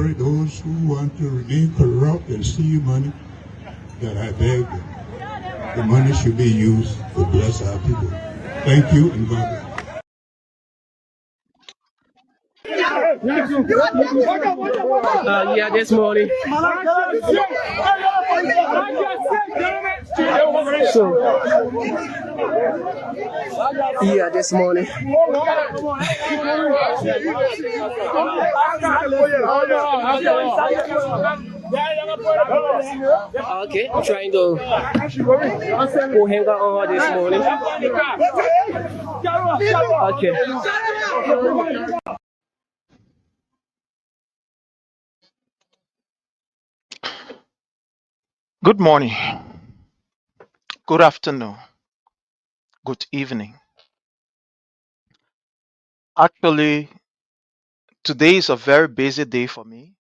encourage those who want to remain corrupt and steal money that I beg them. The money should be used to bless our people. Thank you and God bless. Yeah, this morning. So, yeah, this morning. Okay, I'm trying to go hang out on her this morning. Okay. Good morning, good afternoon, good evening. Actually, today is a very busy day for me.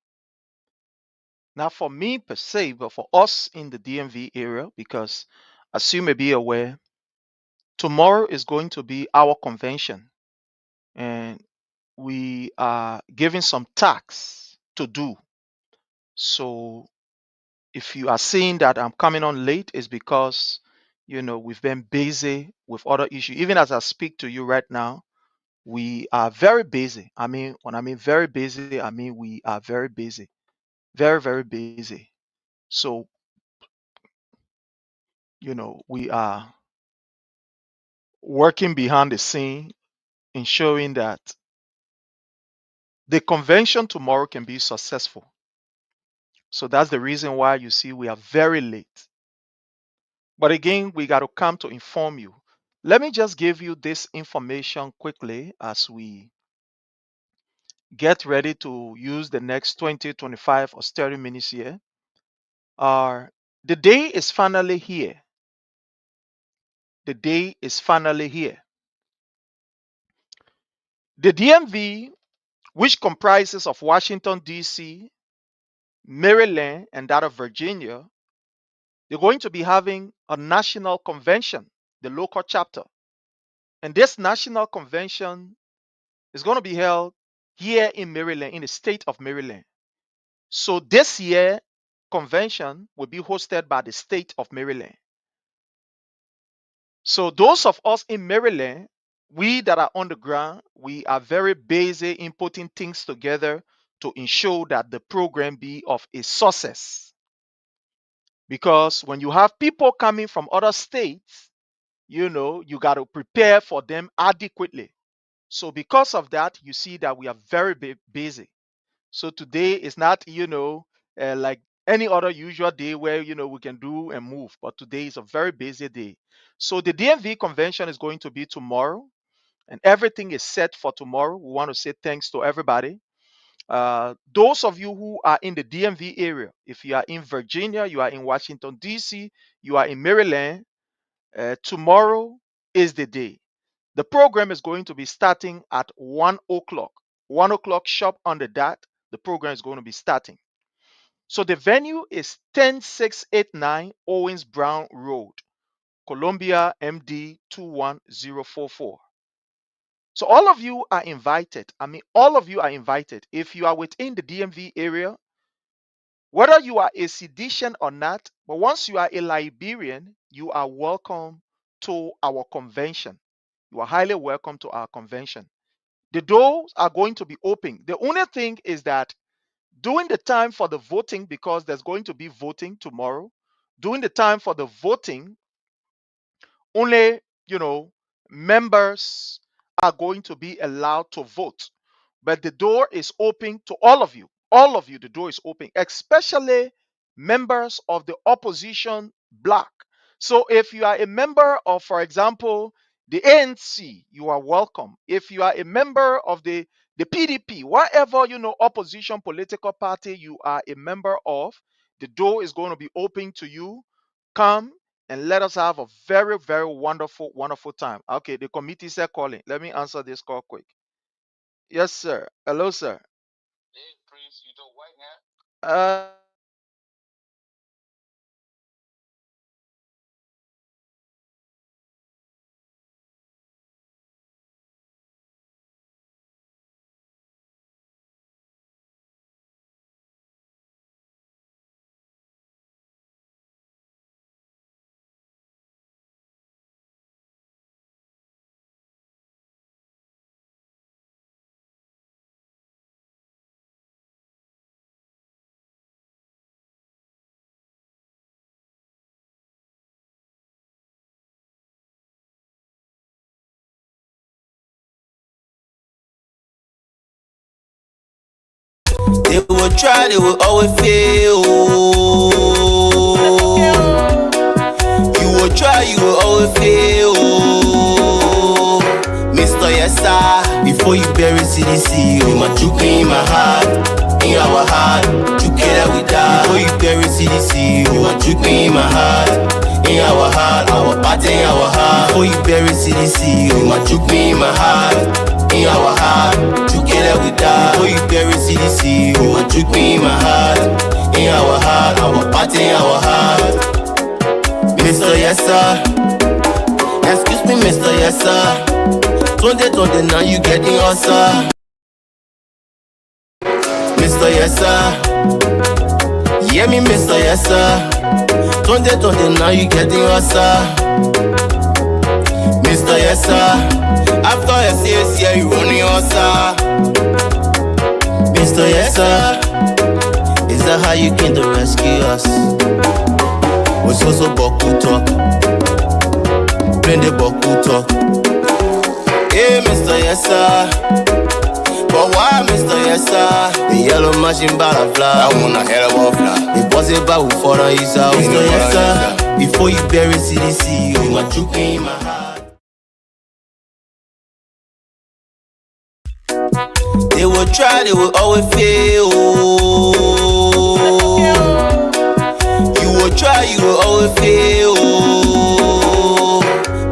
Not for me per se, but for us in the DMV area, because as you may be aware, tomorrow is going to be our convention, and we are giving some tasks to do. So if you are seeing that I'm coming on late, it's because we've been busy with other issues. Even as I speak to you right now, we are very busy. I mean, when I mean very busy, I mean we are very busy, very, very busy. So, we are working behind the scene, ensuring that the convention tomorrow can be successful. So that's the reason why you see we are very late. But again, we got to come to inform you. Let me just give you this information quickly as we get ready to use the next 20, 25, or 30 minutes here. The day is finally here. The day is finally here. The DMV, which comprises of Washington, D.C., Maryland, and that of Virginia, they're going to be having a national convention, the local chapter. And this national convention is going to be held here in Maryland, in the state of Maryland. So this year, convention will be hosted by the state of Maryland. So those of us in Maryland, we that are on the ground, we are very busy in putting things together to ensure that the program be of a success. Because when you have people coming from other states, you got to prepare for them adequately. So because of that, you see that we are very busy. So today is not, like any other usual day where, we can do and move. But today is a very busy day. So the DMV convention is going to be tomorrow, and everything is set for tomorrow. We want to say thanks to everybody. Those of you who are in the DMV area, if you are in Virginia, you are in Washington, D.C., you are in Maryland, tomorrow is the day. The program is going to be starting at 1 o'clock. 1 o'clock sharp on the dot, the program is going to be starting. So the venue is 10689 Owens Brown Road, Columbia, MD 21044. So all of you are invited. I mean, all of you are invited. If you are within the DMV area, whether you are a Seditian or not, but once you are a Liberian, you are welcome to our convention. You are highly welcome to our convention. The doors are going to be open. The only thing is that during the time for the voting, because there's going to be voting tomorrow, during the time for the voting, only, members are going to be allowed to vote. But the door is open to all of you. All of you, the door is open, especially members of the opposition bloc. So if you are a member of, for example, the ANC, you are welcome. If you are a member of the PDP, whatever, opposition political party you are a member of, the door is going to be open to you. Come and let us have a very, very wonderful, wonderful time. Okay, the committee said calling. Let me answer this call quick. Yes, sir. Hello, sir. Uh, They will try, they will always fail. You will try, you will always fail. Mr. Yes sir, before you bury CDC, you my juke in my heart, in our heart, together we die. Before you bury CDC, you my juke in my heart, in our heart, our party in our heart. Before you bury CDC, you my juke in my heart, in our heart, together we die. Before you bury CDC, you my juke in my heart, in our heart, our party in our heart. Mr. Yes sir, excuse me Mr. Yes sir, 2020 now you getting answer. Mr. Yes sir, hear me Mr. Yes sir, 2020 now you getting answer. Mr. Yes sir, after a 6 years you running answer. Mr. Yes sir, is that how you came to rescue us? We so Boku talk, plenty Boku talk. Hey Mr. Yes sir, but why Mr. Yes sir? The yellow machine butterfly, I want a hell of a fly. The boss about who for the Isa, Mr. Yes sir, before you bury CDC, you my juke in my heart. They will try, they will always fail. You will try, you will always fail.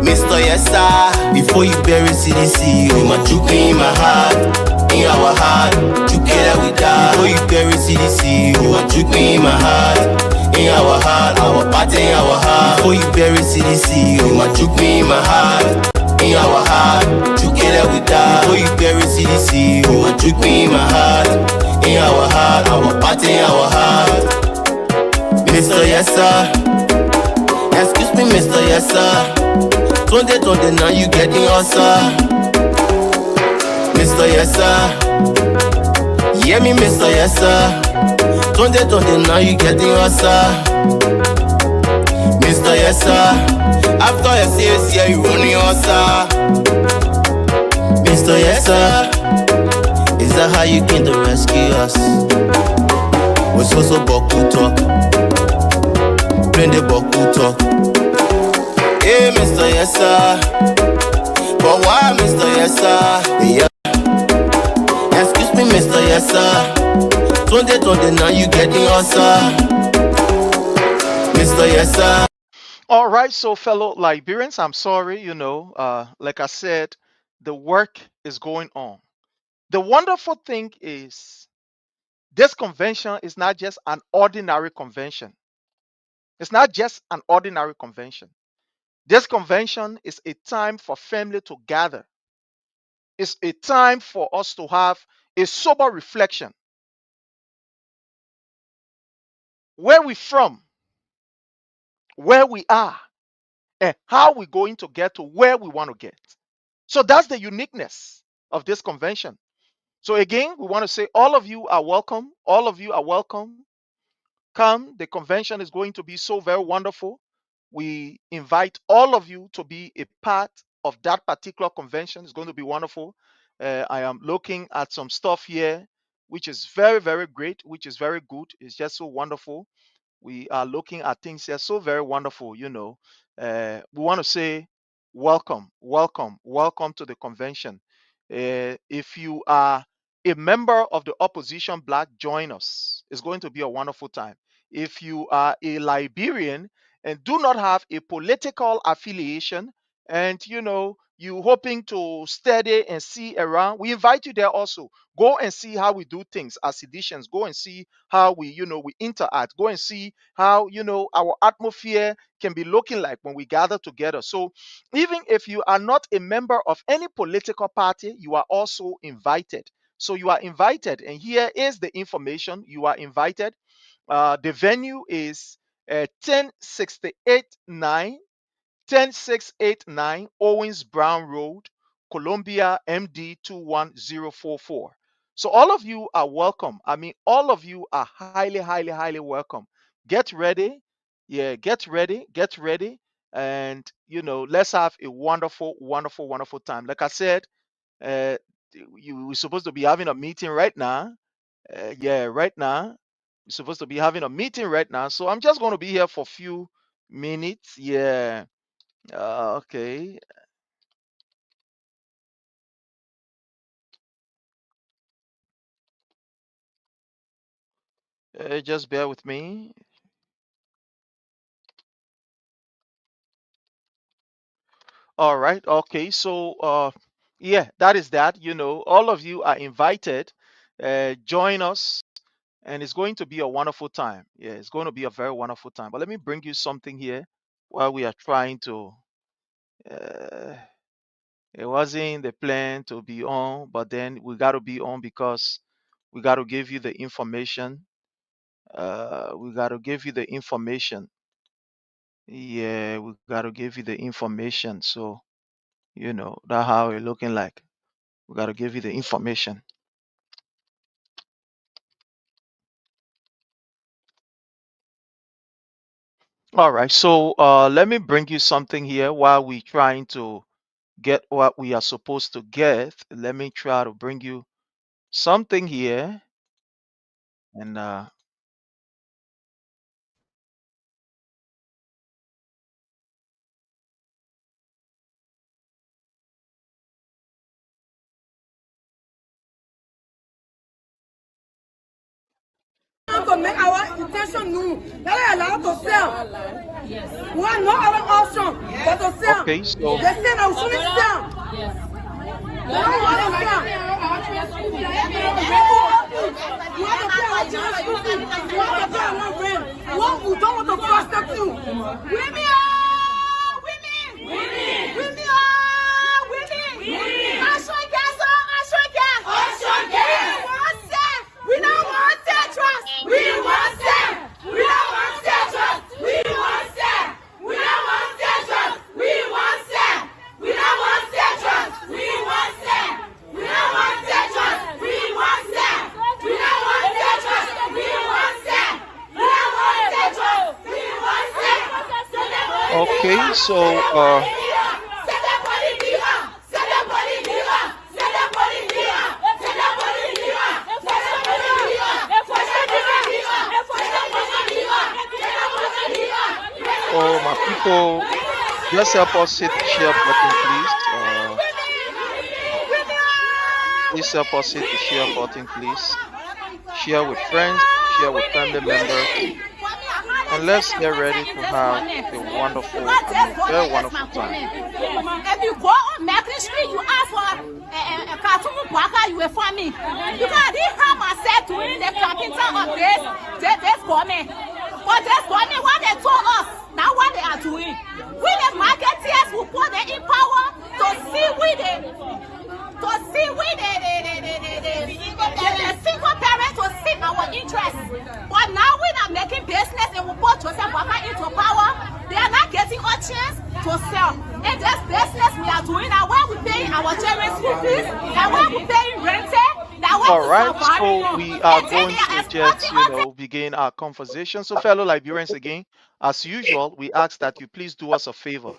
Mr. Yes sir, before you bury CDC, you my juke in my heart, in our heart, together we die. Before you bury CDC, you my juke in my heart, in our heart, our party in our heart. Before you bury CDC, you my juke in my heart, in our heart, together we die. Before you bury CDC, you my juke in my heart, in our heart, our party in our heart. Mr. Yes sir, excuse me Mr. Yes sir, 2020 now you getting answer. Mr. Yes sir, hear me Mr. Yes sir, 2020 now you getting answer. Mr. Yes sir, after a 6 years you running answer. Mr. Yes sir, is that how you came to rescue us? We so Boku talk, plenty Boku talk. Hey Mr. Yes sir, but why Mr. Yes sir? Yeah. Excuse me Mr. Yes sir, 2020 now you getting answer. Mr. Yes sir. All right, so fellow Liberians, I'm sorry, like I said, the work is going on. The wonderful thing is this convention is not just an ordinary convention. It's not just an ordinary convention. This convention is a time for family to gather. It's a time for us to have a sober reflection. Where we from, where we are, and how we're going to get to where we want to get. So that's the uniqueness of this convention. So again, we want to say all of you are welcome. All of you are welcome. Come, the convention is going to be so very wonderful. We invite all of you to be a part of that particular convention. It's going to be wonderful. I am looking at some stuff here, which is very, very great, which is very good. It's just so wonderful. We are looking at things here so very wonderful. We want to say welcome, welcome, welcome to the convention. If you are a member of the opposition black, join us. It's going to be a wonderful time. If you are a Liberian and do not have a political affiliation, and you hoping to study and see around, we invite you there also. Go and see how we do things as seditions. Go and see how we interact. Go and see how our atmosphere can be looking like when we gather together. So even if you are not a member of any political party, you are also invited. So you are invited, and here is the information. You are invited. The venue is 10689 Owens Brown Road, Columbia, MD 21044. So all of you are welcome. I mean, all of you are highly, highly, highly welcome. Get ready. Yeah, get ready. Get ready. And, let's have a wonderful, wonderful, wonderful time. Like I said, we're supposed to be having a meeting right now. Yeah, right now we're supposed to be having a meeting right now, so I'm just going to be here for a few minutes. Yeah. Okay. Just bear with me. All right. Okay. So, yeah, that is that. All of you are invited. Join us, and it's going to be a wonderful time. Yeah, it's going to be a very wonderful time. But let me bring you something here while we are trying to. Uh, it wasn't the plan to be on, but then we got to be on because we got to give you the information. We got to give you the information. Yeah, we got to give you the information. So, that's how it's looking like. We got to give you the information. All right. So let me bring you something here while we trying to get what we are supposed to get. Let me try to bring you something here. And To make our intention known. That is allowed to sell. We have no other option but to sell. okay, so They say that we shouldn't sell. They don't want to sell. We have to pay our children school fees. We have to pay our rent. We don't want to prostitute. Women are women. Women are women. Action gas. We don't want trust. We want sex. We don't want trust. We want sex. We don't want trust. We want sex. We don't want trust. We want sex. We don't want trust. We want sex. We don't want trust. We want sex. We don't want trust. We want sex. okay, so oh my people, just help us hit the share button, please. Please help us hit the share button, please. Share with friends, share with family members, and let's get ready to have a wonderful, very wonderful time. If you go on Macklin Street, you ask for a cartoon worker, you will find me. Because I didn't have myself doing the carpenter of this government. But this government, what they told us, now what they are doing. We the marketeers will put them in power to see the single parents to see our interests. But now we are making business and we put Joseph Walker into power. They are not getting a chance to sell. In this business we are doing now, where we paying our children's school fees, now where we paying rent. All right, so we are going to just, begin our conversation. So, fellow Liberians, again, as usual, we ask that you please do us a favor.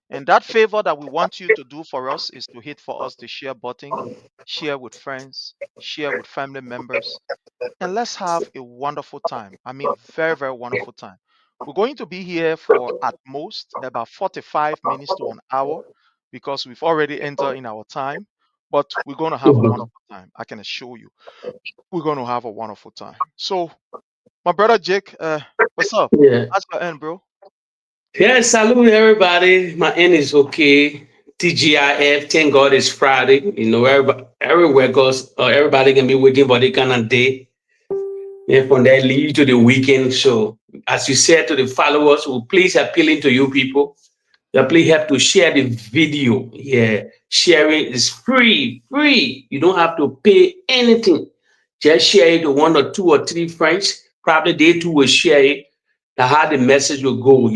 And that favor that we want you to do for us is to hit for us the share button, share with friends, share with family members, and let's have a wonderful time. I mean, very, very wonderful time. We're going to be here for at most about 45 minutes to an hour because we've already entered in our time, but we're going to have a wonderful time. I can assure you, we're going to have a wonderful time. So, my brother Jake, what's up? Yeah. How's your end, bro? Yeah, salute everybody. My end is okay. TGIF, thank God it's Friday. Everywhere goes, everybody can be waiting for the kind of day. And from there, lead to the weekend. So, as you said to the followers, we'll please appealing to you people. Please help to share the video. Yeah, sharing is free. You don't have to pay anything. Just share it to one or two or three friends. Probably they too will share it. That's how the message will go.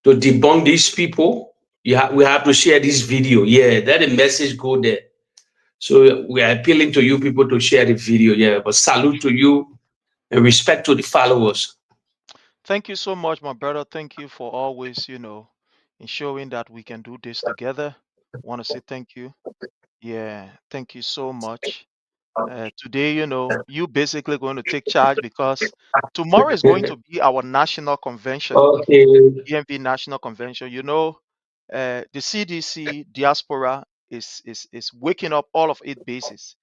To debunk these people, we have to share this video. Yeah, that the message go there. So we are appealing to you people to share the video. Yeah, but salute to you and respect to the followers. Thank you so much, my brother. Thank you for always, ensuring that we can do this together. Want to say thank you. Yeah, thank you so much. Today, you basically going to take charge because tomorrow is going to be our national convention, Okay. DMV National Convention. The CDC diaspora is waking up all of its bases.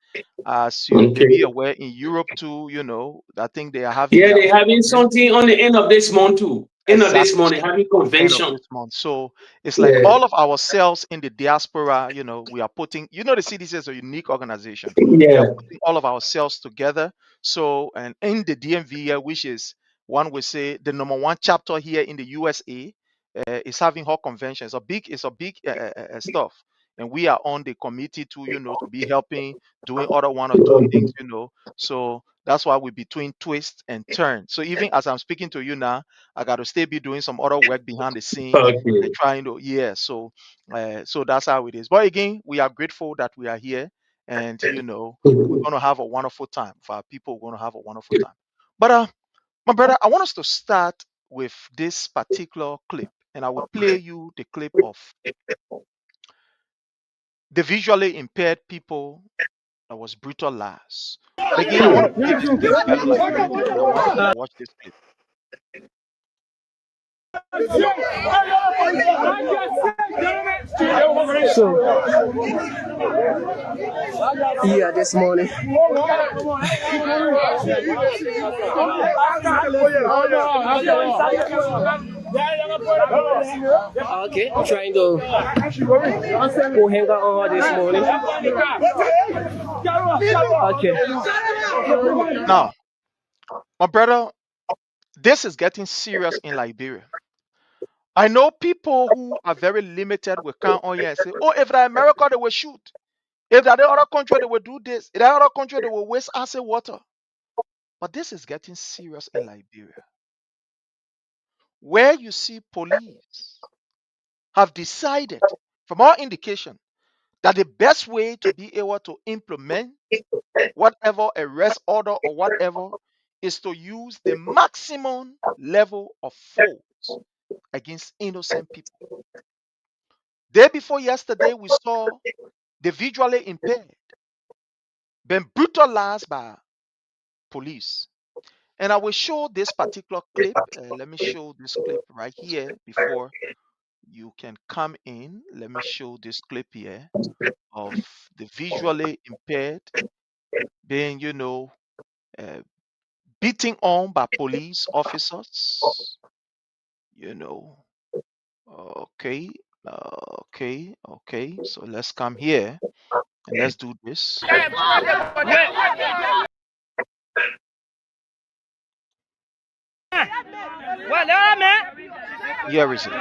As you may Okay. be aware, in Europe too, I think they are having Yeah, their they're own having convention. something on the end of this month too. End of this Exactly. month, they're having On the end of convention. this month. So it's like Yeah. all of ourselves in the diaspora, we are putting, the CDC is a unique organization. We are Yeah. putting all of ourselves together. So, and in the DMV here, which is one would say the number one chapter here in the USA, is having her convention. It's a big stuff. And we are on the committee to be helping, doing other one or two things. So that's why we're between twist and turn. So even as I'm speaking to you now, I got to still be doing some other work behind the scene and Okay. trying to, yeah. So that's how it is. But again, we are grateful that we are here, and we're gonna have a wonderful time. For our people, we're gonna have a wonderful time. But my brother, I want us to start with this particular clip, and I will play you the clip of the visually impaired people that was brutalized. But again, I want to play this clip, fellow Liberians, and I want us to watch this clip. So, yeah, this morning. Okay, trying to go hang out on her this morning. Okay. Now, my brother, this is getting serious in Liberia. I know people who are very limited will come on here and say, oh, if that America, they will shoot. If that other country, they will do this. If that other country, they will waste acid water. But this is getting serious in Liberia, where you see police have decided, from all indication, that the best way to be able to implement whatever arrest order or whatever is to use the maximum level of force against innocent people. Day before yesterday, we saw the visually impaired being brutalized by police. And I will show this particular clip. Let me show this clip right here before you can come in. Let me show this clip here of the visually impaired being, uh, beaten on by police officers. Okay, okay. So let's come here and let's do this. Here is it.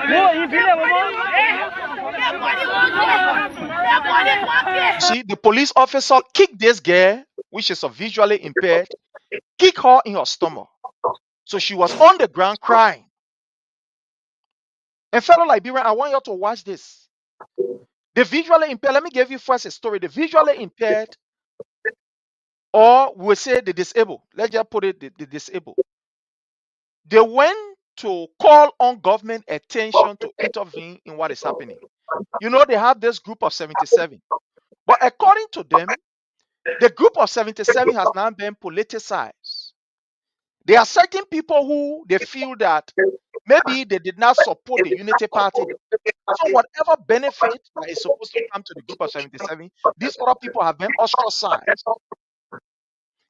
You see, the police officer kicked this girl, which is a visually impaired, kick her in her stomach. So she was on the ground crying. And fellow Liberian, I want you to watch this. The visually impaired, let me give you first a story. The visually impaired, or we'll say the disabled, let's just put it the disabled. They went to call on government attention to intervene in what is happening. They have this group of 77. But according to them, the group of 77 has now been politicized. There are certain people who they feel that maybe they did not support the Unity Party. So whatever benefit that is supposed to come to the group of 77, these other people have been ostracized.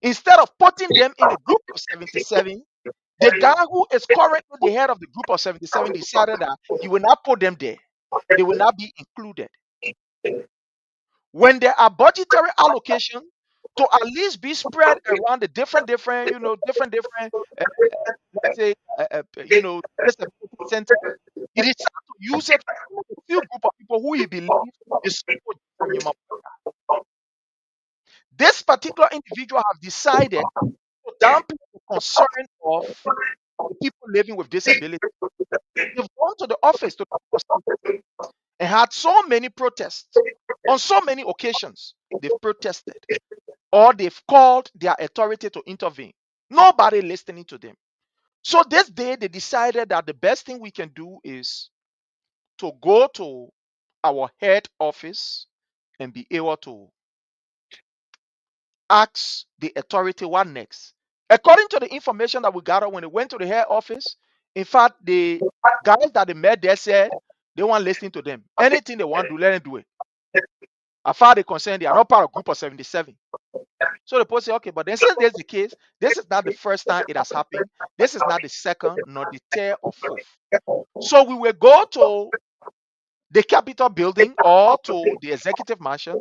Instead of putting them in the group of 77, the guy who is currently the head of the group of 77 decided that he will not put them there. They will not be included. When there are budgetary allocation to at least be spread around the different, let's say, disability center, it is time to use it for a few group of people who he believes is support from human. This particular individual have decided to dampen the concern of the people living with disability. They've gone to the office and had so many protests on so many occasions. They've protested or they've called their authority to intervene. Nobody listening to them. So this day they decided that the best thing we can do is to go to our head office and be able to asked the authority what next. According to the information that we gathered when they went to the head office, in fact, the guys that they met there said they weren't listening to them. Anything they want to do, let them do it. As far as they're concerned, they are not part of group of 77. So the police say, okay, but then since there's the case, this is not the first time it has happened. This is not the second, nor the third or fourth. So we will go to the Capitol building or to the executive mansion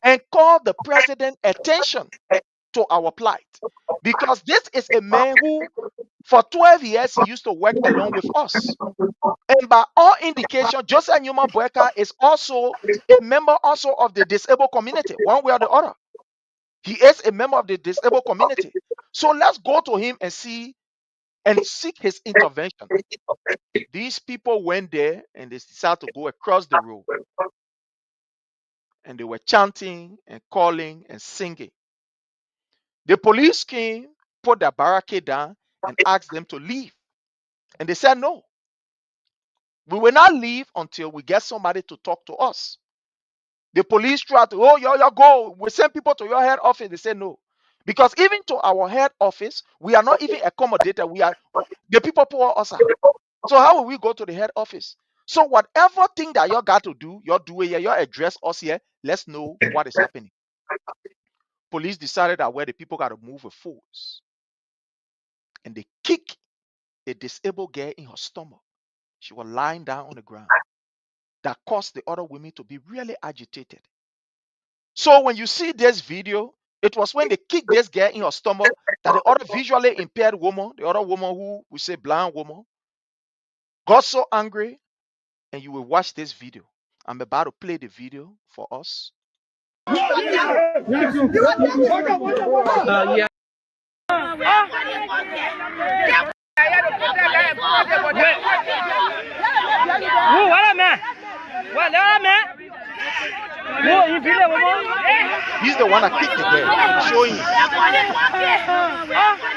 and call the president attention to our plight. Because this is a man who, for 12 years, he used to work along with us. And by all indication, Joseph Newman Boyka is also a member also of the disabled community, one way or the other. He is a member of the disabled community. So let's go to him and see and seek his intervention. These people went there and they decided to go across the road. And they were chanting and calling and singing. The police came, put their barricade down, and asked them to leave. And they said no. We will not leave until we get somebody to talk to us. The police tried to, oh, y'all go. We send people to your head office. They said no. Because even to our head office, we are not even accommodated. The people pour us out. So how will we go to the head office? So whatever thing that you got to do, you do it here, you address us here. Let's know what is happening. Police decided that where the people got to move with force. And they kicked a disabled girl in her stomach. She was lying down on the ground. That caused the other women to be really agitated. So when you see this video, it was when they kicked this girl in her stomach that the other visually impaired woman, the other woman who we say blind woman, got so angry. And you will watch this video. I'm about to play the video for us. Yeah. He's the one that kicked the girl. I'm showing you.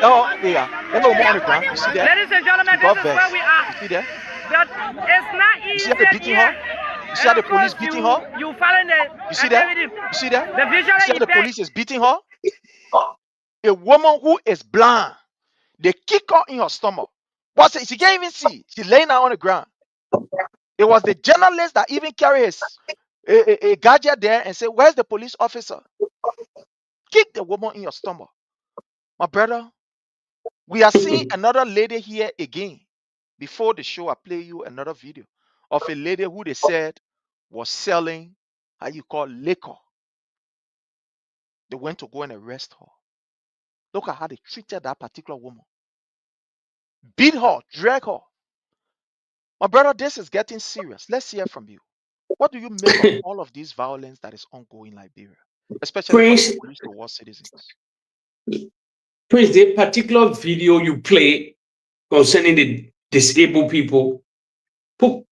Oh, yeah. Let me on the ground. You see that? Ladies and gentlemen, this is where we are. You see that? But it's not easy. You see how they beating her? You see how the police beating her? You following the You see that? You see that? The visual You see how the police is beating her? A woman who is blind. They kick her in her stomach. But she can't even see. She's laying down on the ground. It was the journalist that even carried a gadget there and said, where's the police officer? Kick the woman in your stomach. My brother, we are seeing another lady here again. Before the show, I play you another video of a lady who they said was selling, how you call, liquor. They went to go and arrest her. Look at how they treated that particular woman. Beat her, drag her. My brother, this is getting serious. Let's hear from you. What do you make of all of this violence that is ongoing in Liberia, especially Prince, from police towards citizens? Prince, the particular video you play concerning the disabled people,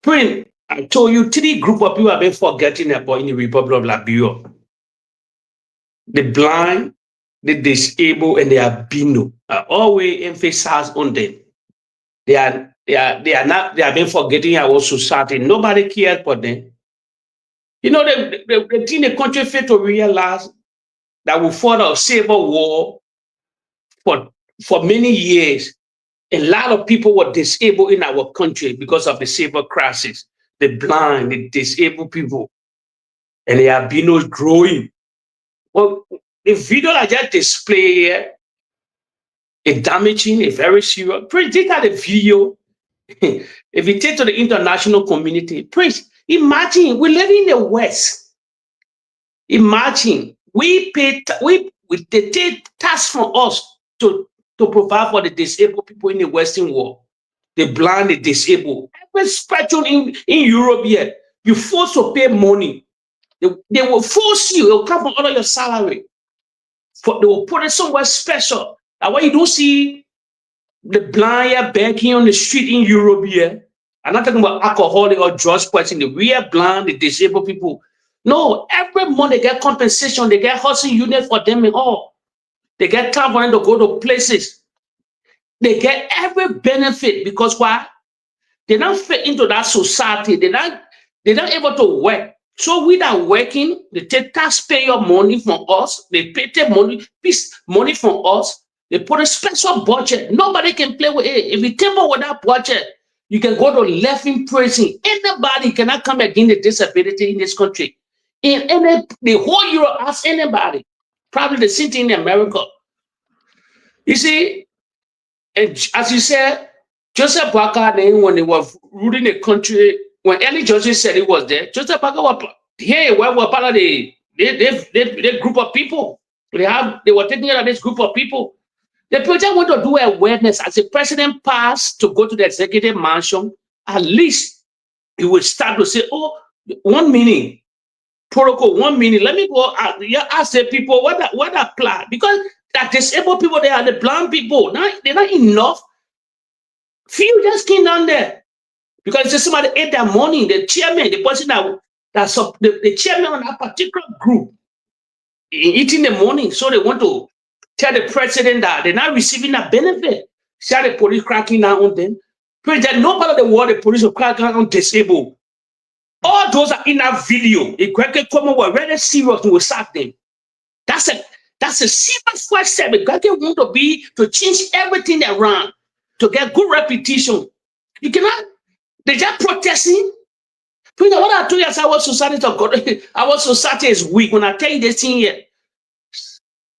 Prince, I told you 3 groups of people have been forgetting about in the Republic of Liberia. The blind, the disabled, and the albino are always emphasized on them. They have been forgetting our society. Nobody cares for them. You know, the thing the country failed to realize that we fought a civil war for many years. A lot of people were disabled in our country because of the civil crisis. The blind, the disabled people, and the albinos growing. Well, the video I just display here is damaging, it's very serious. Prince, take out the video. If you take to the international community, Prince, imagine we live in the West. Imagine they take tax from us to provide for the disabled people in the Western world, the blind, the disabled. Every spectrum in Europe here, you forced to pay money. They will force you. It will come from out of your salary. They will put it somewhere special. That's why you don't see the blind here begging on the street in Europe here. I'm not talking about alcoholic or drugs person. The real blind, the disabled people. No, every month they get compensation. They get housing unit for them and all. They get time for them to go to places. They get every benefit because why? They don't fit into that society. They're not able to work. So we that working, they take taxpayer money from us, they pay money from us, they put a special budget. Nobody can play with it. If you tamper with that budget, you can go to left in prison. Anybody cannot come against the disability in this country. In any, the whole Europe, ask anybody. Probably the same thing in America. You see, and as you said, Joseph Parker, then when they were ruling the country, when Ellen Johnson said he was there, Joseph Parker was here. We were part of the group of people. They were taking care of this group of people. The project want to do awareness. As the president passed to go to the executive mansion, at least he would start to say, "Oh, 1 minute protocol, 1 minute. Let me go ask the people what apply, because that disabled people, they are the blind people. Now they're not enough. Few just came down there because just somebody ate their money. The chairman, the person the chairman on that particular group eating the money, so they want to tell the president that they're not receiving that benefit. See how the police cracking down on them. President, no part of the world the police will crack down on disabled. All those are in that video. If Greg Coleman were really serious, we will sack them. That's a serious first step. Greg want to be to change everything around to get good reputation. You cannot. They just protesting. What I told you, our society our society is weak. When I tell you this thing here,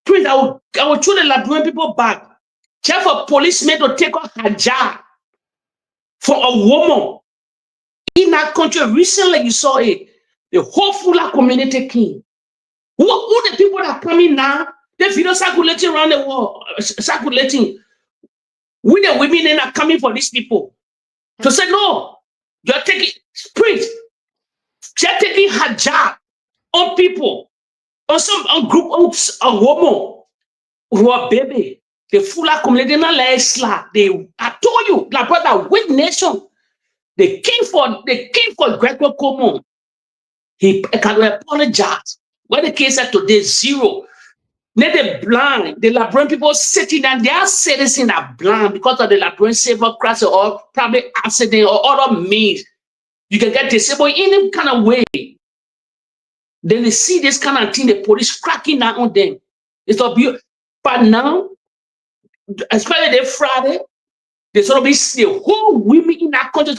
please, I will throw the Liberian people back. Check for policemen to take off hijab for a woman. In that country, recently you saw it. The whole Fula community came. Who the people that are coming now? The video circulating around the world, circulating. We the women are coming for these people. To say, no, you're taking, please, you're taking hijab on people, on group, on woman who are baby. The Fula community, I told you, like brother, weak nation. They came for Gregory Coleman. He can apologize. When the case at today, 0. Then the Liberian people sitting and they are citizens are blind because of the Liberian civil crisis or probably accident or other means. You can get disabled in any kind of way. Then they see this kind of thing, the police cracking down on them. It's so beautiful. But now, especially the Friday, there's going to be the whole women in that country.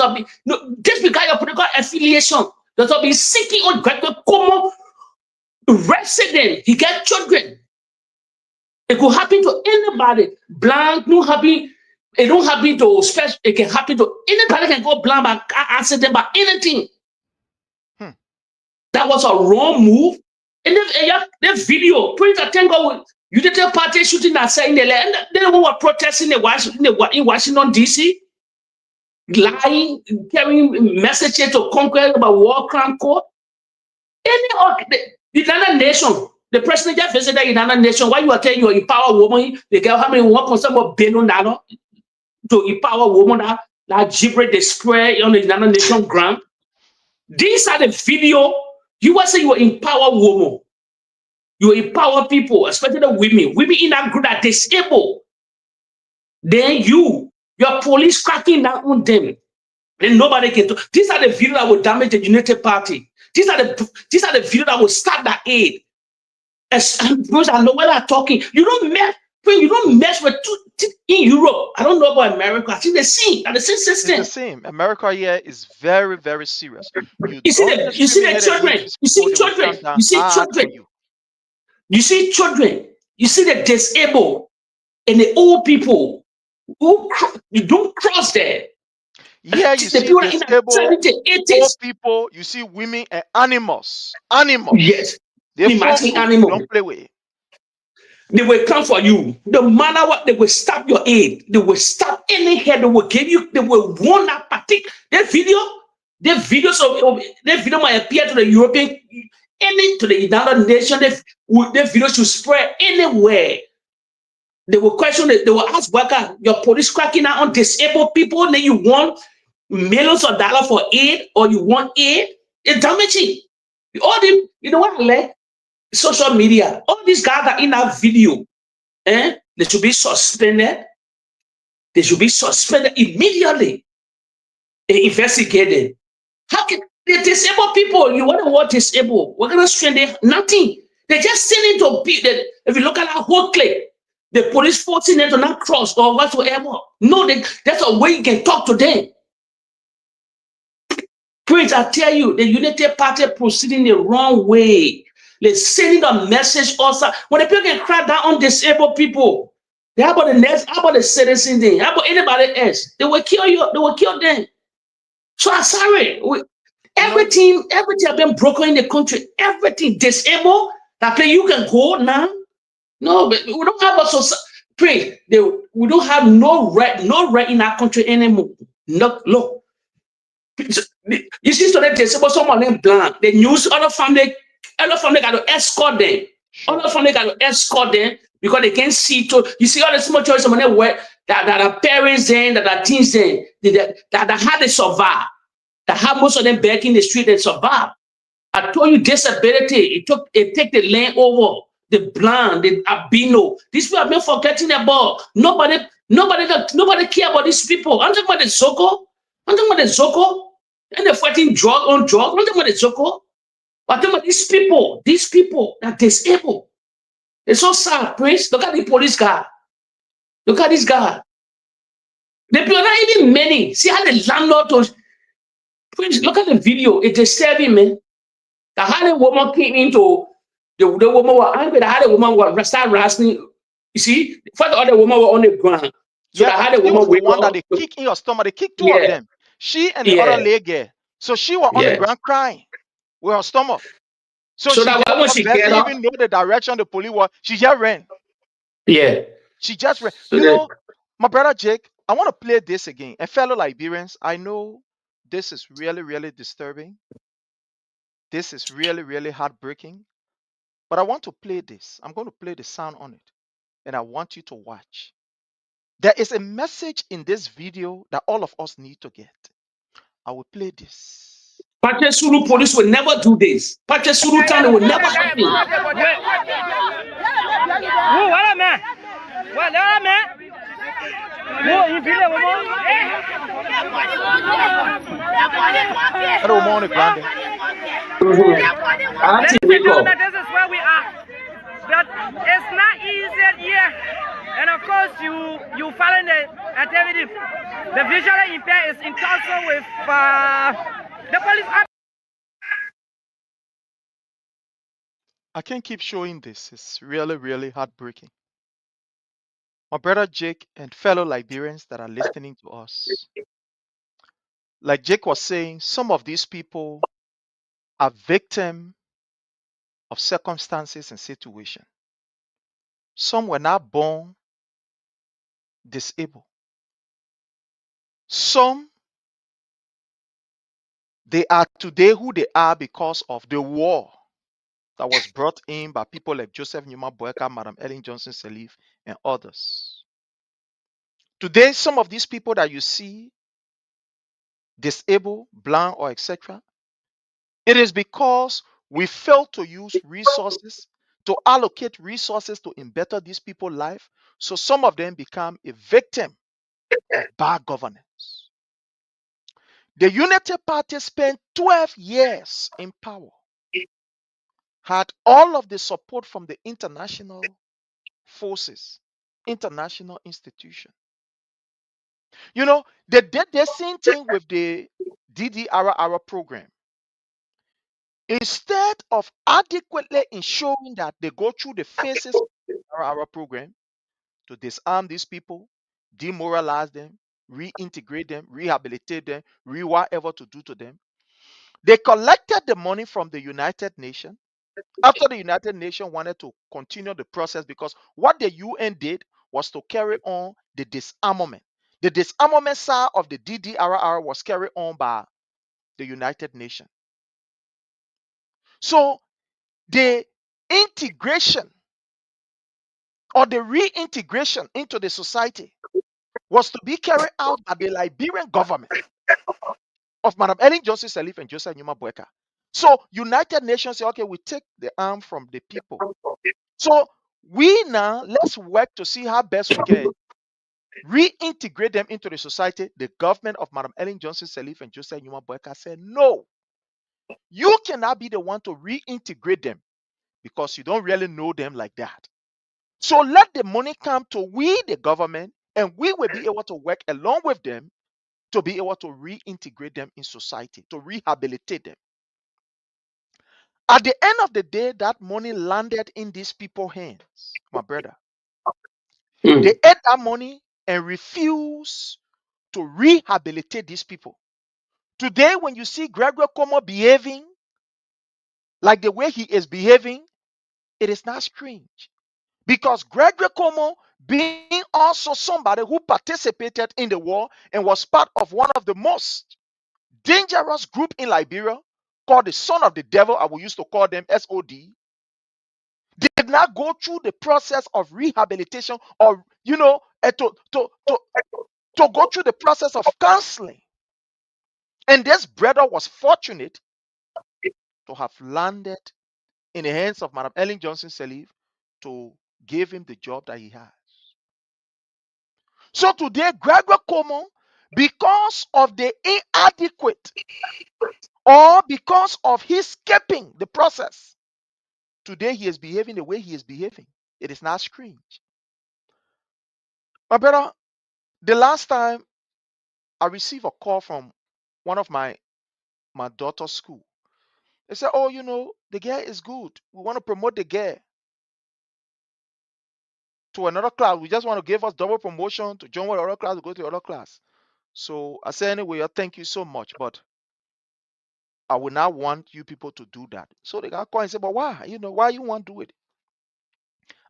No, just because your political affiliation, there's going to be seeking on Gregory Coleman resident. He get children. It could happen to anybody. Blind, no happy. It don't happen to special. It can happen to anybody. Can go blind by accident, by anything. That was a wrong move. And the video, Prince Atengo, Unity Party shooting outside in the land. They were protesting in Washington, D.C., lying, carrying messages to Congress about war crime court. The United Nations, the president just visited the United Nations. Why you are telling you empower woman? They get how many 1.7 billion to empower woman that gibberish they spread on the United Nations ground. These are the video. You will say you empower women. You empower people, especially the women. Women in that group are disabled. Then your police cracking down on them. Then nobody can do. These are the videos that will damage the Unity Party. These are the videos that will start the aid. Because I know when I'm talking, you don't mess with in Europe. I don't know about America. I think the same system. It's the same. America here is very, very serious. You see the children. You see children. You see children. You see children. You see the disabled and the old people who you don't cross there. Yeah, you see disabled, old people. You see women and animals. Animals. Yes. Imagine animals. Don't play with it. They will come for you. No matter what, they will stop your aid. They will stop any head. They will give you. They will want that particular. Their video might appear to the European, to the United Nations. Their video should spread anywhere. They will question it. They will ask worker, your police cracking out on disabled people. Then you want millions of dollars for aid, or you want aid. It's damaging. All the, you know what I like? Social media, all these guys are in that video, they should be suspended. They should be suspended immediately. They investigated. How can The disabled people, you want to what disabled? What kind of strength they nothing. They just sending to people. If you look at that whole clip, the police forcing them to not cross or whatsoever. No, that's a way you can talk to them. Prince, I tell you, the Unity Party proceeding the wrong way. They're sending a message also. When the people can crack down on disabled people, how about the next, how about the citizen thing? How about anybody else? They will kill you, they will kill them. So I'm sorry. Everything have been broken in the country. Everything disabled. That place you can go now. No, but we don't have a society. Pray. We don't have no right in our country anymore. No, look. You see, so that disabled someone named Blanc. The news, other family got to escort them. Sure. Other family got to escort them because they can't see to. You see all the small children when they work that are parents then, that are teens then, that had to survive. That have most of them back in the street and survive. I told you disability, it take the land over, the blind, the albino. These people have been forgetting about. Nobody care about these people. I'm talking about the Zoko. And they're fighting drug on drug. I'm talking about the Zoko. I'm talking about these people that disabled. It's so sad, Prince. Look at the police guy. Look at this guy. The people are not even many. See how the landlord was. Prince, look at the video. It's disturbing, man. The how the woman came into the woman was angry. The how the woman was start wrestling. You see, first all the woman were on the ground. So Yeah, the how the she woman was the wake one that up. they kick in your stomach. They kicked two of Yeah, them. She and the other yeah, lady. So she was on the yeah. ground crying with her stomach. So So she that did why when not she get barely up, even know the direction the police was. She just ran. yeah. She just ran. So You then, know, my brother Jake, I want to play this again. And fellow Liberians, I know this is really, really disturbing. This is really, really heartbreaking. But I want to play this. I'm going to play the sound on it. And I want you to watch. There is a message in this video that all of us need to get. I will play this. Pache Suru police will never do this. Pache Suru town will never happen. Who? What a man. What a man. Who? You feel it, woman? I don't want to ground there. I Ladies think and wake up. gentlemen, this is where we are. But it's not easy here. And of course, you following the activity. The visually impaired is in council with the police. I can't keep showing this. It's really, really heartbreaking. My brother Jake and fellow Liberians that are listening to us. Like Jake was saying, some of these people are victims of circumstances and situations. Some were not born disabled. Some, they are today who they are because of the war that was brought in by people like Joseph Numa Boyka, Madam Ellen Johnson Sirleaf, and others. Today, some of these people that you see disabled, blind, or etc., it is because we failed to use resources, to allocate resources to better these people's life. So some of them become a victim of bad governance. The Unity Party spent 12 years in power, had all of the support from the international forces, international institutions. You know, they did the same thing with the DDRR program. Instead of adequately ensuring that they go through the phases of the DDRR program to disarm these people, demoralize them, reintegrate them, rehabilitate them, whatever to do to them, they collected the money from the United Nations. After the United Nations wanted to continue the process, because what the UN did was to carry on the disarmament. The disarmament side of the DDRR was carried on by the United Nations. So the integration or the reintegration into the society was to be carried out by the Liberian government of Madam Ellen Johnson Sirleaf and Joseph Numa Boyka. So United Nations say, okay, we take the arm from the people. So we now, let's work to see how best we can reintegrate them into the society. The government of Madam Ellen Johnson Sirleaf and Joseph Numa Boyka said no. You cannot be the one to reintegrate them because you don't really know them like that. So let the money come to we, the government, and we will be able to work along with them to be able to reintegrate them in society, to rehabilitate them. At the end of the day, that money landed in these people's hands, my brother. They ate that money and refused to rehabilitate these people. Today, when you see Gregory Como behaving like the way he is behaving, it is not strange. Because Gregory Como, being also somebody who participated in the war and was part of one of the most dangerous group in Liberia, called the Son of the Devil, I will used to call them SOD, did not go through the process of rehabilitation or, to go through the process of counseling. And this brother was fortunate to have landed in the hands of Madam Ellen Johnson Sirleaf to give him the job that he has. So today, Gregory Como, because of the inadequate or because of his skipping the process, today he is behaving the way he is behaving. It is not strange. My brother, the last time I received a call from one of my daughter's school, they said, oh, the girl is good. We want to promote the girl to another class. We just want to give us double promotion to join one other class to go to the other class. So I said, anyway, thank you so much, but I will not want you people to do that. So they got called and said, but why? Why you want to do it?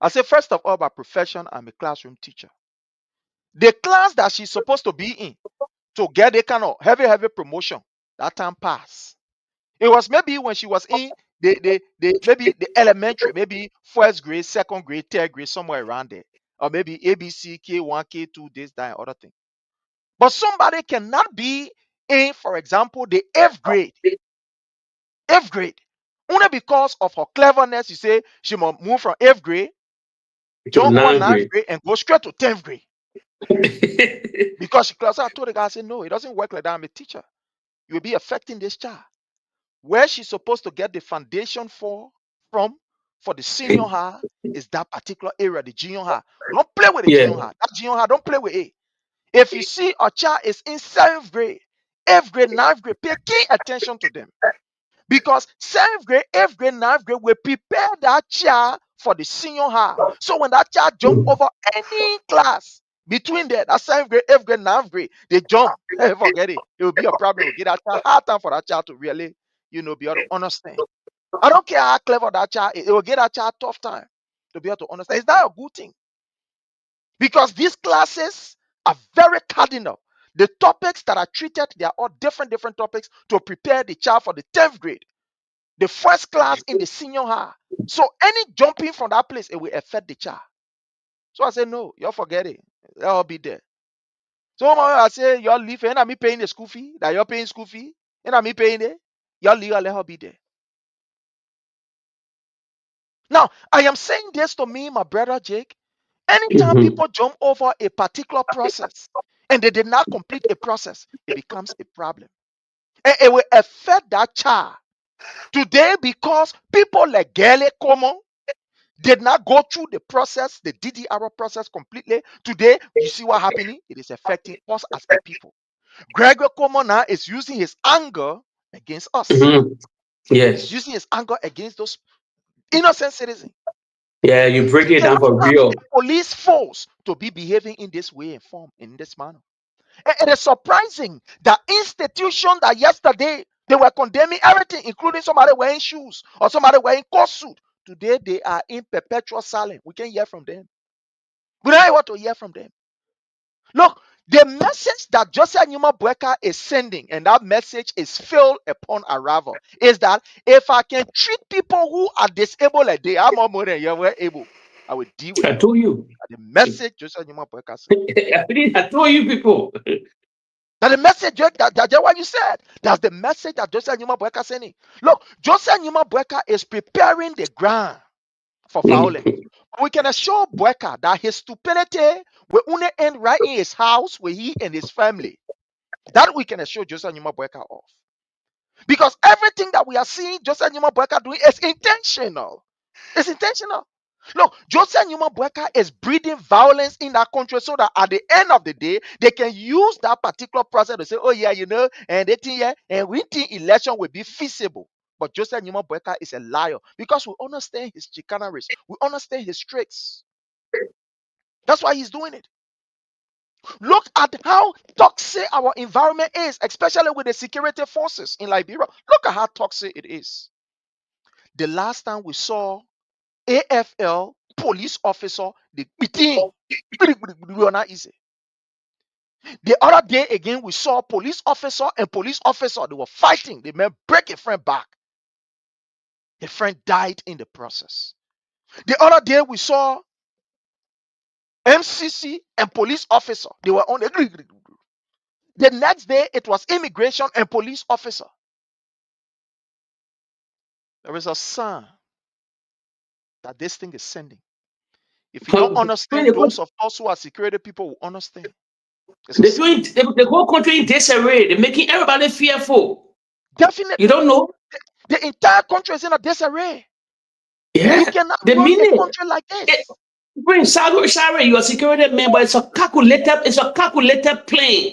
I said, first of all, by profession, I'm a classroom teacher. The class that she's supposed to be in to get a kind of heavy promotion, that time passed. It was maybe when she was in maybe the elementary, maybe first grade, second grade, third grade, somewhere around there. Or maybe ABC, K1, K2, this, that, other thing. But somebody cannot be in, for example, the 8th grade. 8th grade. Only because of her cleverness, you say she must move from 8th grade, jump over 9th grade, and go straight to 10th grade. Because she close. I told the guy, I said, no, it doesn't work like that. I'm a teacher. You will be affecting this child. Where she's supposed to get the foundation for the senior high is that particular area, the junior high. Don't play with the junior high. That junior high, don't play with it. If you see a child is in 7th grade, 8th grade, 9th grade, pay keen attention to them. Because 7th grade, 8th grade, 9th grade will prepare that child for the senior high. So when that child jump over any class between that 7th grade, 8th grade, 9th grade, they jump. Forget it. It will be a problem. It will get that child hard time for that child to really, be able to understand. I don't care how clever that child is. It will get that child tough time to be able to understand. It's not a good thing. Because these classes are very cardinal. The topics that are treated, they are all different topics to prepare the child for the 10th grade, the first class in the senior high. So any jumping from that place, it will affect the child. So I say, no, y'all forget it. I'll be there. So I say, y'all leave, and I'm me paying the school fee, that you're paying school fee, and I'm me paying it. Y'all leave, let her be there. Now, I am saying this to me, my brother Jake. Anytime people jump over a particular process and they did not complete a process, it becomes a problem. And it will affect that child. Today, because people like Gele Como did not go through the process, the DDR process completely, today, you see what happening? It is affecting us as a people. Gregory Como now is using his anger against us. Yes. He's using his anger against those innocent citizens. Yeah, you break it down for real. Police force to be behaving in this way and form, in this manner. It is surprising that institutions that yesterday they were condemning everything, including somebody wearing shoes or somebody wearing coat suit. Today they are in perpetual silence. We can't hear from them. We don't want to hear from them. Look, the message that Josiah Numa Bueka is sending, and that message is filled upon arrival, is that if I can treat people who are disabled like they are more than you were able, I will deal with I them. told you. The message Josiah Numa Bueka said. I told you people. That the message that's what you said. That's the message that Josiah Numa Bueka is sending. Look, Josiah Numa Bueka is preparing the ground for violence. We can assure Bueka that his stupidity will only end right in his house with he and his family. That we can assure Josiah Numa Bueka of. Because everything that we are seeing Joseph Numa Boyka doing is intentional. It's intentional. Look, Joseph Numa Boyka is breeding violence in that country so that at the end of the day, they can use that particular process to say, oh yeah, you know, and they think, yeah, and we think election will be feasible. But Joseph Numa Boyka is a liar because we understand his chicaneries. We understand his tricks. That's why he's doing it. Look at how toxic our environment is, especially with the security forces in Liberia. Look at how toxic it is. The last time we saw AFL police officer, the beating, we are not easy. The other day again, we saw police officer and police officer, they were fighting. The man break a friend back. The friend died in the process. The other day, we saw MCC and police officer. They were on the next day, it was immigration and police officer. There is a sign that this thing is sending. If you don't understand, those of us who are security people will understand. The whole country in disarray. They're making everybody fearful. Definitely. You don't know? The entire country is in a disarray. Yeah. You cannot run a country like this. Sorry, you're a security man, but it's a calculated plan.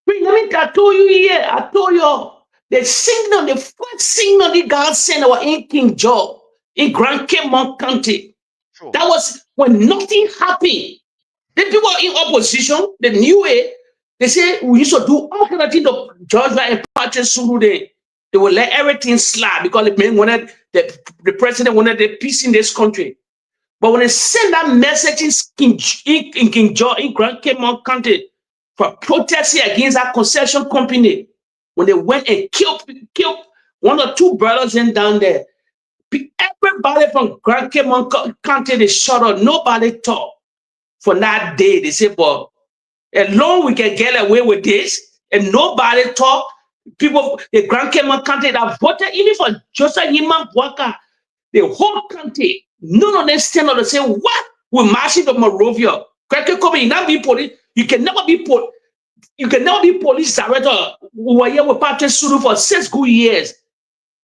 I told you here, I told you the first signal the God sent our in King Joe in Grand Cape County. Sure. That was when nothing happened. The people in opposition, they knew it. They say we used to do all kind of things to Georgia and Patrick Sulu. They will let everything slide because the man wanted the president wanted the peace in this country. But when they send that message in King George in Grand Cape County for protesting against that concession company, when they went and killed one or two brothers in down there, everybody from Grand Cape County, they shut up. Nobody talked. For that day, they say, but as long we can get away with this, and nobody talk, people, the Grand Cape County that voted even for Joseph Numa Boyka, the whole country, none of them stand up and say, what? We're marching to Monrovia. You can never be police director. We were here with Patrick Sulu for 6 good years.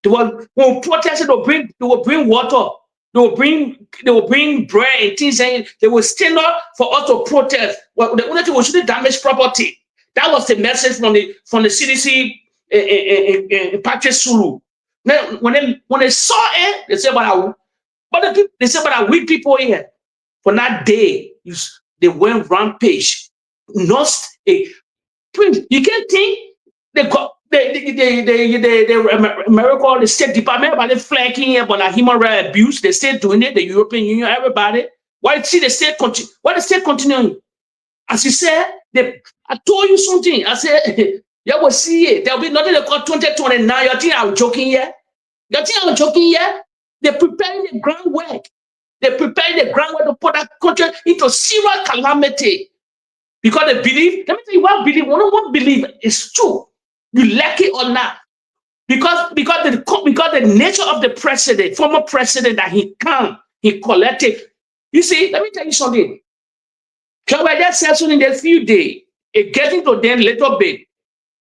They were protesting, they will bring water. They will bring bread and things, and they will stand up for us to protest. Well, the only thing we shouldn't damage property. That was the message from the CDC in Patrick Sulu. Now, when they saw it, they said, but our weak people here. For that day, they went rampage. You can't think America, the State Department, everybody flanking here, but like human rights abuse, they still doing it. The European Union, everybody. Why see the state continue? Why the state continuing? As you said, I told you something. I said, you will see it. There will be nothing they call 2029. You think I'm joking here? You think I'm joking here? They're preparing the groundwork. They're preparing the groundwork to put that country into serious calamity. Because they believe, let me tell you what believe is true. You like it or not. Because the nature of the president, former president, that he collected. You see, let me tell you something. That session in the few days, it getting to them a little bit.